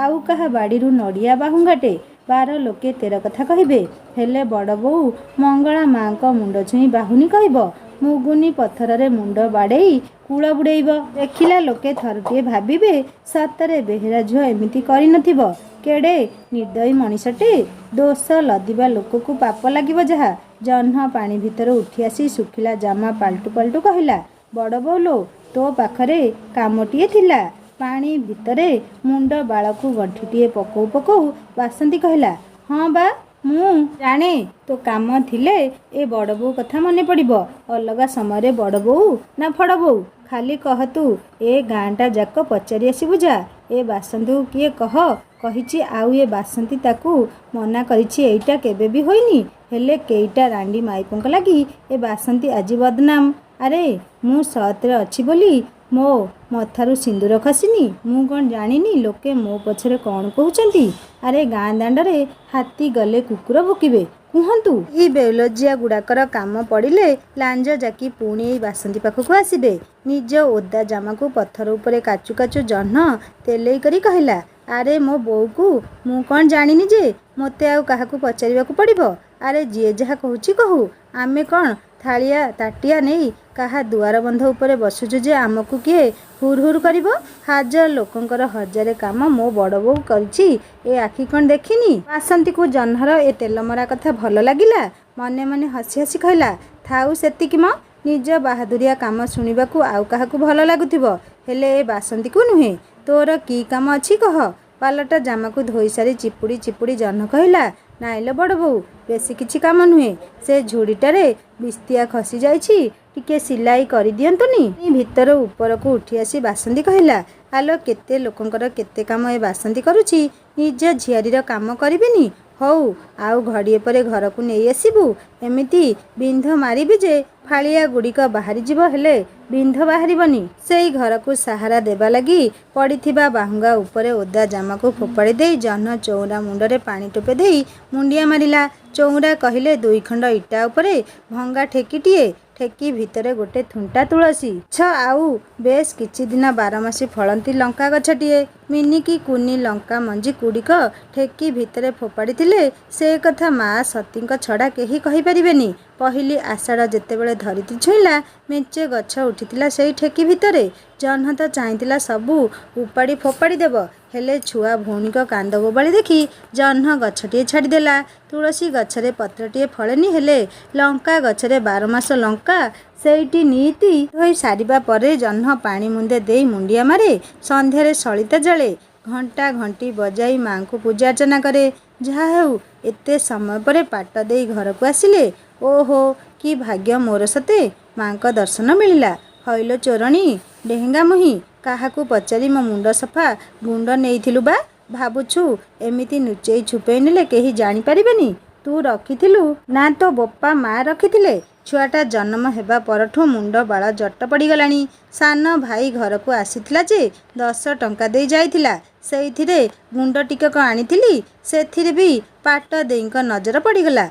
ଆଉ କାହା ବାଡ଼ିରୁ ନଡ଼ିଆ ବାହୁଙ୍ଗାଟେ। 12 ଲୋକେ 13 କଥା କହିବେ। ହେଲେ ବଡ଼ ବୋଉ ମଙ୍ଗଳା ମାଙ୍କ ମୁଣ୍ଡ ଛୁଇଁ ବାହୁନି କହିବ। ମୁଗୁନି ପଥରରେ ମୁଣ୍ଡ ବାଡ଼େଇ କୂଳ ବୁଡ଼େଇବ। ଦେଖିଲା ଲୋକେ ଥରଟିଏ ଭାବିବେ, ସତରେ ବେହେରା ଝିଅ ଏମିତି କରିନଥିବ। କେଡ଼େ ନିର୍ଦ୍ଦୟୀ ମଣିଷଟେ। ଦୋଷ ଲଦିବା ଲୋକକୁ ପାପ ଲାଗିବ ଯାହା। ଜହ୍ନ ପାଣି ଭିତରୁ ଉଠି ଆସି ଶୁଖିଲା ଜାମା ପାଲଟୁ ପାଲଟୁ କହିଲା, ବଡ଼ ବୋଉ ଲୋ, ତୋ ପାଖରେ କାମଟିଏ ଥିଲା। ପାଣି ଭିତରେ ମୁଣ୍ଡ ବାଳକୁ ଗଣ୍ଠିଟିଏ ପକଉ ପକଉ ବାସନ୍ତୀ କହିଲା, ହଁ ବା ମୁଁ ଜାଣେ ତୋ କାମ ଥିଲେ ଏ ବଡ଼ ବୋଉ କଥା ମନେ ପଡ଼ିବ। ଅଲଗା ସମୟରେ ବଡ଼ ବୋଉ ନା ଫଡ଼ ବୋଉ ଖାଲି କହ ତୁ। ଏ ଗାଁଟା ଯାକ ପଚାରି ଆସିବୁ ଯା। ଏ ବାସନ୍ତୀକୁ କିଏ କହ କହିଛି? ଆଉ ଏ ବାସନ୍ତୀ ତାକୁ ମନା କରିଛି? ଏଇଟା କେବେ ବି ହୋଇନି। ହେଲେ କେଇଟା ରାଣ୍ଡି ମାଇପଙ୍କ ଲାଗି ଏ ବାସନ୍ତୀ ଆଜି ବଦନାମ। ଆରେ ମୁଁ ସତରେ ଅଛି ବୋଲି ମୋ ମଥାରୁ ସିନ୍ଦୁର ଖସିନି? ମୁଁ କ'ଣ ଜାଣିନି ଲୋକେ ମୋ ପଛରେ କ'ଣ କହୁଛନ୍ତି? ଆରେ ଗାଁ ଦାଣ୍ଡରେ ହାତୀ ଗଲେ କୁକୁର ଭୁକିବେ କୁହନ୍ତୁ। ଏହି ବେଉଲଜିଆ ଗୁଡ଼ାକର କାମ ପଡ଼ିଲେ ଲାଞ୍ଜ ଜାକି ପୁଣି ଏଇ ବାସନ୍ତୀ ପାଖକୁ ଆସିବେ। ନିଜ ଓଦା ଜାମାକୁ ପଥର ଉପରେ କାଚୁ କାଚୁ ଜହ୍ନ ତେଲେଇ କରି କହିଲା, ଆରେ ମୋ ବୋଉକୁ ମୁଁ କ'ଣ ଜାଣିନି ଯେ ମୋତେ ଆଉ କାହାକୁ ପଚାରିବାକୁ ପଡ଼ିବ? ଆରେ ଯିଏ ଯାହା କହୁଛି କହୁ। ଆମେ କ'ଣ ଥାଳିଆ ତାଟିଆ ନେଇ କାହା ଦୁଆର ବନ୍ଧ ଉପରେ ବସୁଛୁ ଯେ ଆମକୁ କିଏ ହୁର ହୁର କରିବ? ହାଜର ଲୋକଙ୍କର ହଜାରେ କାମ ମୋ ବଡ଼ ବୋଉ କରିଛି, ଏ ଆଖି କ'ଣ ଦେଖିନି? ବାସନ୍ତୀକୁ ଜହ୍ନର ଏ ତେଲମରା କଥା ଭଲ ଲାଗିଲା। ମନେ ମନେ ହସି ହସି କହିଲା, ଥାଉ ସେତିକି ମ। ନିଜ ବାହାଦୁରିଆ କାମ ଶୁଣିବାକୁ ଆଉ କାହାକୁ ଭଲ ଲାଗୁଥିବ, ହେଲେ ଏ ବାସନ୍ତୀକୁ ନୁହେଁ। ତୋର କି କାମ ଅଛି କହ। ପାଲଟା ଜାମାକୁ ଧୋଇ ସାରି ଚିପୁଡ଼ି ଚିପୁଡ଼ି ଜହ୍ନ କହିଲା, ନାଇଁଲୋ ବଡ଼ ବୋଉ, ବେଶୀ କିଛି କାମ ନୁହେଁ। ସେ ଝୁଡ଼ିଟାରେ ବିସ୍ତିଆ ଖସି ଯାଇଛି, ଟିକେ ସିଲାଇ କରିଦିଅନ୍ତୁନି। ଭିତର ଉପରକୁ ଉଠି ଆସି ବାସନ୍ତୀ କହିଲା, ଆଲୋ କେତେ ଲୋକଙ୍କର କେତେ କାମ ଏ ବାସନ୍ତୀ କରୁଛି, ନିଜ ଝିଆରୀର କାମ କରିବିନି? ହଉ ଆଉ ଘଡ଼ିଏ ପରେ ଘରକୁ ନେଇ ଆସିବୁ। ଏମିତି ବିନ୍ଧ ମାରିବି ଯେ ଫାଳିଆ ଗୁଡ଼ିକ ବାହାରିଯିବ, ହେଲେ ବିନ୍ଧ ବାହାରିବନି। ସେଇ ଘରକୁ ସାହାରା ଦେବା ଲାଗି ପଡ଼ିଥିବା ବାହୁଙ୍ଗା ଉପରେ ଓଦା ଜାମାକୁ ଫୋପାଡ଼ି ଦେଇ ଜହ୍ନ ଚଉରା ମୁଣ୍ଡରେ ପାଣି ଟୋପେ ଦେଇ ମୁଣ୍ଡିଆ ମାରିଲା। ଚଉରା କହିଲେ 2 ଖଣ୍ଡ ଇଟା ଉପରେ ଭଙ୍ଗା ଠେକିଟିଏ, ଠେକି ଭିତରେ ଗୋଟେ ଥୁଣ୍ଟା ତୁଳସୀ ଗଛ ଆଉ ବେଶ କିଛି ଦିନ ବାରମାସୀ ଫଳନ୍ତି ଲଙ୍କା ଗଛଟିଏ। ମିନିକି କୁନି ଲଙ୍କା ମଞ୍ଜି ଗୁଡ଼ିକ ଠେକି ଭିତରେ ଫୋପାଡ଼ିଥିଲେ ସେ କଥା ମା ସତୀଙ୍କ ଛଡ଼ା କେହି କହିପାରିବେନି। ପହିଲି ଆଷାଢ଼ ଯେତେବେଳେ ଧରିତ୍ରୀ ଛୁଇଁଲା, ମେଞ୍ଚେ ଗଛ ଉଠିଥିଲା ସେଇ ଠେକି ଭିତରେ। ଜହ୍ନ ତ ଚାହିଁଥିଲା ସବୁ ଉପାଡ଼ି ଫୋପାଡ଼ି ଦେବ, ହେଲେ ଛୁଆ ଭଉଣୀଙ୍କ କାନ୍ଦ ବୋବାଳି ଦେଖି ଜହ୍ନ ଗଛଟିଏ ଛାଡ଼ିଦେଲା। ତୁଳସୀ ଗଛରେ ପତ୍ରଟିଏ ଫଳେନି, ହେଲେ ଲଙ୍କା ଗଛରେ 12 ମାସ ଲଙ୍କା। ସେଇଟି ନିଇତି ଧୋଇ ସାରିବା ପରେ ଜହ୍ନ ପାଣି ମୁନ୍ଦେ ଦେଇ ମୁଣ୍ଡିଆ ମାରେ, ସନ୍ଧ୍ୟାରେ ସଳିତା ଜଳେ, ଘଣ୍ଟା ଘଣ୍ଟି ବଜାଇ ମା'ଙ୍କୁ ପୂଜାର୍ଚ୍ଚନା କରେ। ଯାହା ହେଉ ଏତେ ସମୟ ପରେ ପାଟ ଦେଇ ଘରକୁ ଆସିଲେ। ଓହୋ କି ଭାଗ୍ୟ ମୋର ସତେ, ମା'ଙ୍କ ଦର୍ଶନ ମିଳିଲା। ହଇଲୋ ଚୋରଣୀ, ଡେହେଙ୍ଗା ମୁହିଁ, କାହାକୁ ପଚାରି ମୋ ମୁଣ୍ଡ ସଫା ଗୁଣ୍ଡ ନେଇଥିଲୁ ବା? ଭାବୁଛୁ ଏମିତି ନୁଚେଇ ଛୁପେଇ ନେଲେ କେହି ଜାଣିପାରିବେନି? ତୁ ରଖିଥିଲୁ ନା ତୋ ବୋପା ମା ରଖିଥିଲେ? ଛୁଆଟା ଜନ୍ମ ହେବା ପରଠୁ ମୁଣ୍ଡ ବାଳ ଜଟ ପଡ଼ିଗଲାଣି। ସାନ ଭାଇ ଘରକୁ ଆସିଥିଲା ଯେ 10 ଟଙ୍କା ଦେଇ ଯାଇଥିଲା, ସେଇଥିରେ ଗୁଣ୍ଡ ଟିକକ ଆଣିଥିଲି। ସେଥିରେ ବି ପାଟ ଦେଇଙ୍କ ନଜର ପଡ଼ିଗଲା।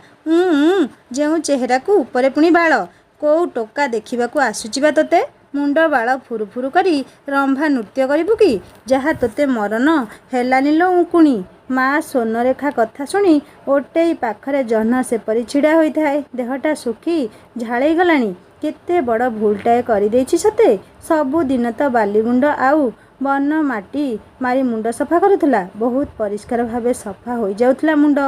ଯେଉଁ ଚେହେରାକୁ ଉପରେ ପୁଣି ବାଳ, କୋଉ ଟୋକା ଦେଖିବାକୁ ଆସୁଛି ବା ତୋତେ? ମୁଣ୍ଡ ବାଳ ଫୁରୁଫୁରୁ କରି ରମ୍ଭା ନୃତ୍ୟ କରିବୁ କି? ଯାହା ତୋତେ ମରନ ହେଲାନି ଲୋ ଉଙ୍କୁଣି। ମା ସ୍ୱର୍ଣ୍ଣରେଖା କଥା ଶୁଣି ଓଟେଇ ପାଖରେ ଜହ୍ନ ସେପରି ଛିଡ଼ା ହୋଇଥାଏ। ଦେହଟା ଶୁଖି ଝାଳେଇ ଗଲାଣି। କେତେ ବଡ଼ ଭୁଲଟାଏ କରିଦେଇଛି ସତେ। ସବୁଦିନ ତ ବାଲିଗୁଣ୍ଡ ଆଉ ବନ ମାଟି ମାରି ମୁଣ୍ଡ ସଫା କରୁଥିଲା, ବହୁତ ପରିଷ୍କାର ଭାବେ ସଫା ହୋଇଯାଉଥିଲା ମୁଣ୍ଡ।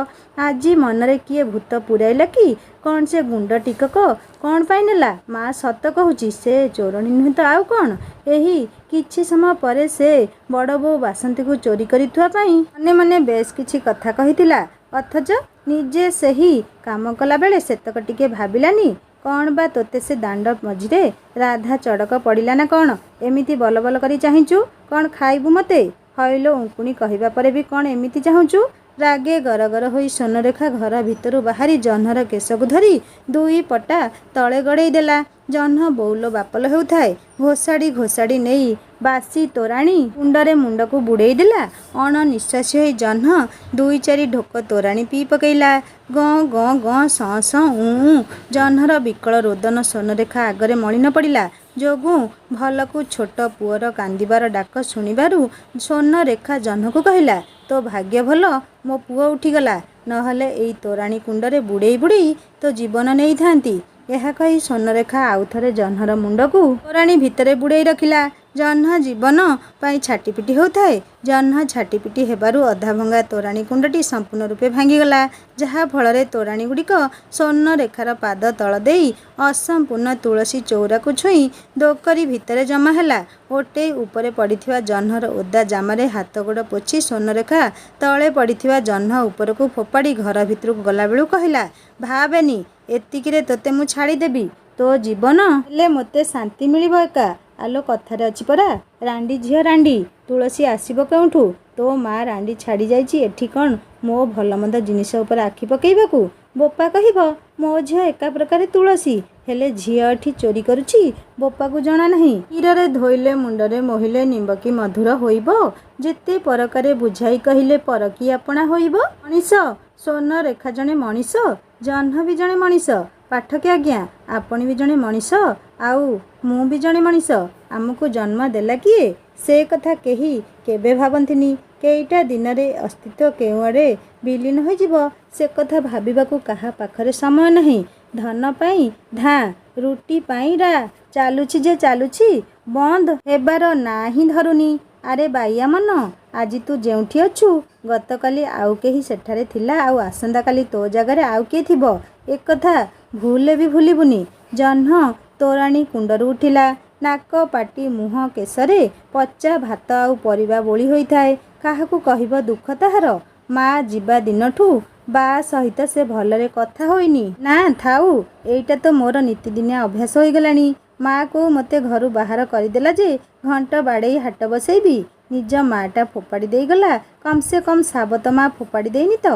ଆଜି ମନରେ କିଏ ଭୂତ ପୁରାଇଲା କି କ'ଣ ସେ ଗୁଣ୍ଡ ଟିକକ କ'ଣ ପାଇଁ ନେଲା? ମା ସତ କହୁଛି, ସେ ଚୋରଣୀ ନୁହେଁ ତ ଆଉ କ'ଣ? ଏହି କିଛି ସମୟ ପରେ ସେ ବଡ଼ ବୋଉ ବାସନ୍ତୀକୁ ଚୋରି କରିଥିବା ପାଇଁ ମନେ ମନେ ବେଶ କିଛି କଥା କହିଥିଲା, ଅଥଚ ନିଜେ ସେହି କାମ କଲାବେଳେ ସେତକ ଟିକେ ଭାବିଲାନି। କ'ଣ ବା ତୋତେ ସେ ଦାଣ୍ଡ ମଝିରେ ରାଧା ଚଡ଼କ ପଡ଼ିଲା ନା କ'ଣ? ଏମିତି ବଲବଲ କରି ଚାହିଁଛୁ? କ'ଣ ଖାଇବୁ ମୋତେ? ହଇଲୋ ଉଙ୍କୁଣି, କହିବା ପରେ ବି କ'ଣ ଏମିତି ଚାହୁଁଛୁ? ରାଗେ ଗରଗର ହୋଇ ସ୍ୱର୍ଣ୍ଣରେଖା ଘର ଭିତରୁ ବାହାରି ଜହ୍ନର କେଶକୁ ଧରି 2 ପଟା ତଳେ ଗଡ଼େଇ ଦେଲା। ଜହ୍ନ ବୋଉଲୋ ବାପଲୋ ହେଉଥାଏ। ଘୋଷାଡ଼ି ଘୋଷାଡ଼ି ନେଇ ବାସି ତୋରାଣୀ କୁଣ୍ଡରେ ମୁଣ୍ଡକୁ ବୁଡ଼େଇ ଦେଲା। ଅଣନିଶ୍ୱାସୀ ହୋଇ ଜହ୍ନ 2-4 ଢୋକ ତୋରାଣୀ ପିଇ ପକେଇଲା। ଗଁ ଗଁ ଗଁ, ସଁ ସଁ, ଉଁ ଉଁ। ଜହ୍ନର ବିକଳ ରୋଦନ ସ୍ୱର୍ଣ୍ଣରେଖା ଆଗରେ ମଳିନ ପଡ଼ିଲା। ଯୋଗୁଁ ଭଲକୁ ଛୋଟ ପୁଅର କାନ୍ଦିବାର ଡାକ ଶୁଣିବାରୁ ସ୍ୱର୍ଣ୍ଣରେଖା ଜହ୍ନକୁ କହିଲା, ତୋ ଭାଗ୍ୟ ଭଲ ମୋ ପୁଅ ଉଠିଗଲା, ନହେଲେ ଏଇ ତୋରାଣୀ କୁଣ୍ଡରେ ବୁଡ଼େଇ ବୁଡ଼େଇ ତୋ ଜୀବନ ନେଇଥାନ୍ତି। ଏହା କହି ସ୍ୱର୍ଣ୍ଣରେଖା ଆଉଥରେ ଜହ୍ନର ମୁଣ୍ଡକୁ ତୋରାଣୀ ଭିତରେ ବୁଡ଼େଇ ରଖିଲା। ଜହ୍ନ ଜୀବନ ପାଇଁ ଛାଟିପିଟି ହେଉଥାଏ। ଜହ୍ନ ଛାଟିପିଟି ହେବାରୁ ଅଧାଭଙ୍ଗା ତୋରାଣୀ କୁଣ୍ଡଟି ସମ୍ପୂର୍ଣ୍ଣ ରୂପେ ଭାଙ୍ଗିଗଲା, ଯାହା ଫଳରେ ତୋରାଣୀ ଗୁଡ଼ିକ ସ୍ୱର୍ଣ୍ଣରେଖାର ପାଦ ତଳ ଦେଇ ଅସମ୍ପୂର୍ଣ୍ଣ ତୁଳସୀ ଚଉରାକୁ ଛୁଇଁ ଦୋକରି ଭିତରେ ଜମା ହେଲା। ଓଟେଇ ଉପରେ ପଡ଼ିଥିବା ଜହ୍ନର ଓଦା ଜାମାରେ ହାତ ଗୋଡ଼ ପୋଛି ସ୍ୱର୍ଣ୍ଣରେଖା ତଳେ ପଡ଼ିଥିବା ଜହ୍ନ ଉପରକୁ ଫୋପାଡ଼ି ଘର ଭିତରକୁ ଗଲାବେଳୁ କହିଲା, ଭାବେନି ଏତିକିରେ ତୋତେ ମୁଁ ଛାଡ଼ିଦେବି। ତୋ ଜୀବନ ହେଲେ ମୋତେ ଶାନ୍ତି ମିଳିବ ଏକା। ଆଲୋ କଥାରେ ଅଛି ପରା, ରାଣ୍ଡି ଝିଅ ରାଣ୍ଡି, ତୁଳସୀ ଆସିବ କେଉଁଠୁ? ତୋ ମା ରାଣ୍ଡି ଛାଡ଼ି ଯାଇଛି ଏଠି କ'ଣ ମୋ ଭଲମନ୍ଦ ଜିନିଷ ଉପରେ ଆଖି ପକେଇବାକୁ? ବୋପା କହିବ, ମୋ ଝିଅ ଏକା ପ୍ରକାରେ ତୁଳସୀ, ହେଲେ ଝିଅ ଏଠି ଚୋରି କରୁଛି, ବୋପାକୁ ଜଣା ନାହିଁ। କ୍ଷୀରରେ ଧୋଇଲେ ମୁଣ୍ଡରେ ମୋହିଲେ ନିମ୍ବକି ମଧୁର ହୋଇବ, ଯେତେ ପରକାରେ ବୁଝାଇ କହିଲେ ପରକି ଆପଣା ହୋଇବ। ମଣିଷ, ସ୍ୱର୍ଣ୍ଣରେଖା ଜଣେ ମଣିଷ, ଜହ୍ନ ବି ଜଣେ ମଣିଷ। ପାଠକେ ଆଜ୍ଞା, ଆପଣ ବି ଜଣେ ମଣିଷ, ଆଉ ମୁଁ ବି ଜଣେ ମଣିଷ। ଆମକୁ ଜନ୍ମ ଦେଲା କିଏ? ସେ କଥା କେହି କେବେ ଭାବନ୍ତିନି। କେଇଟା ଦିନରେ ଅସ୍ତିତ୍ୱ କେଉଁଆଡ଼େ ବିଲୀନ ହୋଇଯିବ, ସେ କଥା ଭାବିବାକୁ କାହା ପାଖରେ ସମୟ ନାହିଁ। ଧନ ପାଇଁ ଧାଁ, ରୁଟି ପାଇଁ ରା, ଚାଲୁଛି ଯେ ଚାଲୁଛି, ବନ୍ଦ ହେବାର ନାଁ ହିଁ ଧରୁନି। ଆରେ ବାଇଆ ମନ, ଆଜି ତୁ ଯେଉଁଠି ଅଛୁ ଗତକାଲି ଆଉ କେହି ସେଠାରେ ଥିଲା, ଆଉ ଆସନ୍ତାକାଲି ତୋ ଜାଗାରେ ଆଉ କିଏ ଥିବ, ଏକଥା ଭୁଲରେ ବି ଭୁଲିବୁନି। ଜହ୍ନ ତୋରାଣୀ କୁଣ୍ଡରୁ ଉଠିଲା। ନାକ, ପାଟି, ମୁହଁ, କେଶରେ ପଚା ଭାତ ଆଉ ପରିବା ବୋଳି ହୋଇଥାଏ। କାହାକୁ କହିବ ଦୁଃଖ ତାହାର? ମା ଯିବା ଦିନଠୁ ବା ସହିତ ସେ ଭଲରେ କଥା ହୋଇନି। ନା ଥାଉ, ଏଇଟା ତ ମୋର ନିତିଦିନିଆ ଅଭ୍ୟାସ ହୋଇଗଲାଣି। ମା କୋଉ ମୋତେ ଘରୁ ବାହାର କରିଦେଲା ଯେ ଘଣ୍ଟ ବାଡ଼େଇ ହାଟ ବସେଇବି। ନିଜ ମାଟା ଫୋପାଡ଼ି ଦେଇଗଲା, କମ୍ ସେ କମ୍ ସାବତ ମା ଫୋପାଡ଼ି ଦେଇନି ତ।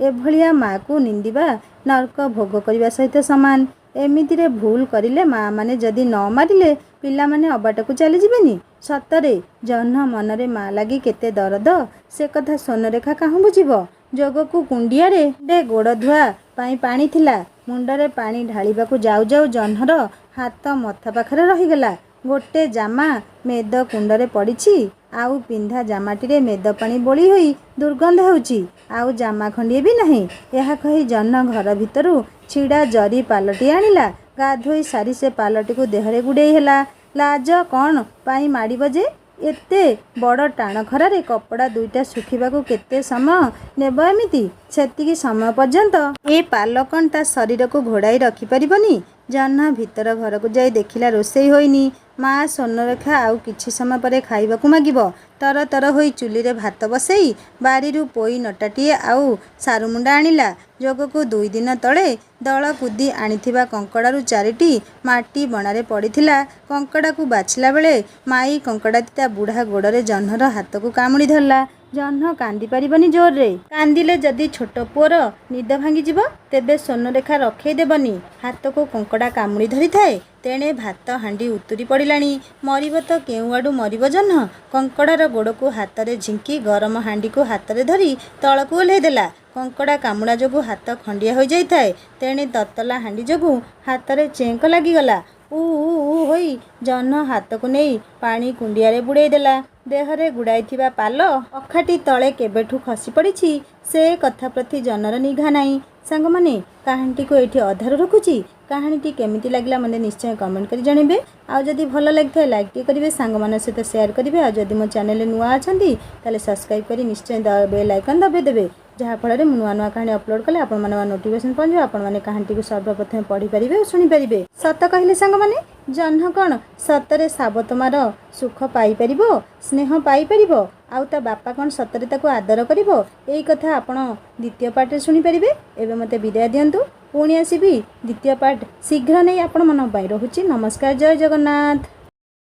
ଏଭଳିଆ ମାକୁ ନିନ୍ଦିବା ନର୍କ ଭୋଗ କରିବା ସହିତ ସମାନ। ଏମିତିରେ ଭୁଲ କରିଲେ ମା ମାନେ ଯଦି ନ ମାରିଲେ ପିଲାମାନେ ଅବାଟକୁ ଚାଲିଯିବେନି। ସତରେ ଜହ୍ନ ମନରେ ମା ଲାଗି କେତେ ଦରଦ, ସେ କଥା ସ୍ୱର୍ଣ୍ଣରେଖା କାହୁଁ ବୁଝିବ। ଯୋଗକୁ କୁଣ୍ଡିଆରେ ଗୋଡ଼ ଧୁଆ ପାଇଁ ପାଣି ଥିଲା। ମୁଣ୍ଡରେ ପାଣି ଢାଳିବାକୁ ଯାଉ ଯାଉ ଜହ୍ନର ହାତ ମଥା ପାଖରେ ରହିଗଲା। ଗୋଟେ ଜାମା ମେଦ କୁଣ୍ଡରେ ପଡ଼ିଛି, ଆଉ ପିନ୍ଧା ଜାମାଟିରେ ମେଦ ପାଣି ବୋଳି ହୋଇ ଦୁର୍ଗନ୍ଧ ହେଉଛି, ଆଉ ଜାମା ଖଣ୍ଡିଏ ବି ନାହିଁ। ଏହା କହି ଜହ୍ନ ଘର ଭିତରୁ ଛିଡ଼ା ଜରି ପାଲଟି ଆଣିଲା। ଗାଧୋଇ ସାରି ସେ ପାଲଟିକୁ ଦେହରେ ଗୁଡ଼େଇ ହେଲା। ଲାଜ କ'ଣ ପାଇଁ ମାଡ଼ିବ ଯେ? ଏତେ ବଡ଼ ଟାଣ ଖରାରେ କପଡ଼ା ଦୁଇଟା ଶୁଖିବାକୁ କେତେ ସମୟ ନେବ? ଏମିତି ସେତିକି ସମୟ ପର୍ଯ୍ୟନ୍ତ ଏ ପାଲ କ'ଣ ତା ଶରୀରକୁ ଘୋଡ଼ାଇ ରଖିପାରିବନି? ଜହ୍ନ ଭିତର ଘରକୁ ଯାଇ ଦେଖିଲା ରୋଷେଇ ହୋଇନି। ମା ସ୍ୱର୍ଣ୍ଣରେଖା ଆଉ କିଛି ସମୟ ପରେ ଖାଇବାକୁ ମାଗିବ। ତର ତର ହୋଇ ଚୁଲିରେ ଭାତ ବସେଇ ବାଡ଼ିରୁ ପୋଇ ନଟାଟିଏ ଆଉ ସାରୁମୁଣ୍ଡା ଆଣିଲା। ଯୋଗକୁ 2 ଦିନ ତଳେ ଦଳ କୁଦି ଆଣିଥିବା କଙ୍କଡ଼ାରୁ 4ଟି ମାଟି ବଣାରେ ପଡ଼ିଥିଲା। କଙ୍କଡ଼ାକୁ ବାଛିଲା ବେଳେ ମାଇ କଙ୍କଡ଼ାଟି ତା ବୁଢ଼ା ଗୋଡ଼ରେ ଜହ୍ନର ହାତକୁ କାମୁଡ଼ି ଧରିଲା। ଜହ୍ନ କାନ୍ଦି ପାରିବନି ଜୋରରେ। କାନ୍ଦିଲେ ଯଦି ଛୋଟ ପୁଅର ନିଦ ଭାଙ୍ଗିଯିବ, ତେବେ ସ୍ୱର୍ଣ୍ଣରେଖା ରଖେଇ ଦେବନି। ହାତକୁ କଙ୍କଡ଼ା କାମୁଡ଼ି ଧରିଥାଏ। ତେଣେ ଭାତ ହାଣ୍ଡି ଉତୁରି ପଡ଼ିଲାଣି। ମରିବ ତ କେଉଁଆଡ଼ୁ ମରିବ ଜହ୍ନ। କଙ୍କଡ଼ାର ଗୋଡ଼କୁ ହାତରେ ଝିଙ୍କି ଗରମ ହାଣ୍ଡିକୁ ହାତରେ ଧରି ତଳକୁ ଓହ୍ଲେଇ ଦେଲା। କଙ୍କଡ଼ା କାମୁଡ଼ା ଯୋଗୁଁ ହାତ ଖଣ୍ଡିଆ ହୋଇଯାଇଥାଏ। ତେଣେ ତତଲା ହାଣ୍ଡି ଯୋଗୁଁ ହାତରେ ଚେଙ୍କ ଲାଗିଗଲା। ଉ ଉ ଉ ହୋଇ ଜହ୍ନ ହାତକୁ ନେଇ ପାଣି କୁଣ୍ଡିଆରେ ବୁଡ଼େଇ ଦେଲା। ଦେହରେ ଗୁଡ଼ାଇଥିବା ପାଲ ଅଖାଟି ତଳେ କେବେଠୁ ଖସି ପଡ଼ିଛି, ସେ କଥା ପ୍ରତି ଜହ୍ନର ନିଘା ନାହିଁ। ସାଙ୍ଗମାନେ, କାହାଣୀଟିକୁ ଏଇଠି ଅଧାରୁ ରଖୁଛି। କାହାଣୀଟି କେମିତି ଲାଗିଲା ମୋତେ ନିଶ୍ଚୟ କମେଣ୍ଟ କରି ଜଣାଇବେ। ଆଉ ଯଦି ଭଲ ଲାଗିଥାଏ ଲାଇକ୍ଟି କରିବେ, ସାଙ୍ଗମାନଙ୍କ ସହିତ ସେୟାର କରିବେ। ଆଉ ଯଦି ମୋ ଚ୍ୟାନେଲରେ ନୂଆ ଅଛନ୍ତି ତାହେଲେ ସବସ୍କ୍ରାଇବ୍ କରି ନିଶ୍ଚୟ ବେଲ୍ ଆଇକନ୍ ଦବାଇ ଦେବେ, ଯାହାଫଳରେ ମୁଁ ନୂଆ ନୂଆ କାହାଣୀ ଅପଲୋଡ଼ କଲେ ଆପଣମାନଙ୍କ ନୋଟିଫିକେସନ୍ ପହଞ୍ଚିବ। ଆପଣମାନେ କାହାଣୀଟିକୁ ସର୍ବପ୍ରଥମେ ପଢ଼ିପାରିବେ ଓ ଶୁଣିପାରିବେ। ସତ କହିଲେ ସାଙ୍ଗମାନେ, ଜହ୍ନ କ'ଣ ସତରେ ସାବତମାର ସୁଖ ପାଇପାରିବ, ସ୍ନେହ ପାଇପାରିବ? ଆଉ ତା ବାପା କ'ଣ ସତରେ ତାକୁ ଆଦର କରିବ? ଏଇ କଥା ଆପଣ ଦ୍ୱିତୀୟ ପାର୍ଟରେ ଶୁଣିପାରିବେ। ଏବେ ମୋତେ ବିଦାୟ ଦିଅନ୍ତୁ। ପୁଣି ଆସିବି ଦ୍ୱିତୀୟ ପାର୍ଟ ଶୀଘ୍ର ନେଇ ଆପଣମାନଙ୍କ ପାଇଁ। ରହୁଛି। ନମସ୍କାର, ଜୟ ଜଗନ୍ନାଥ।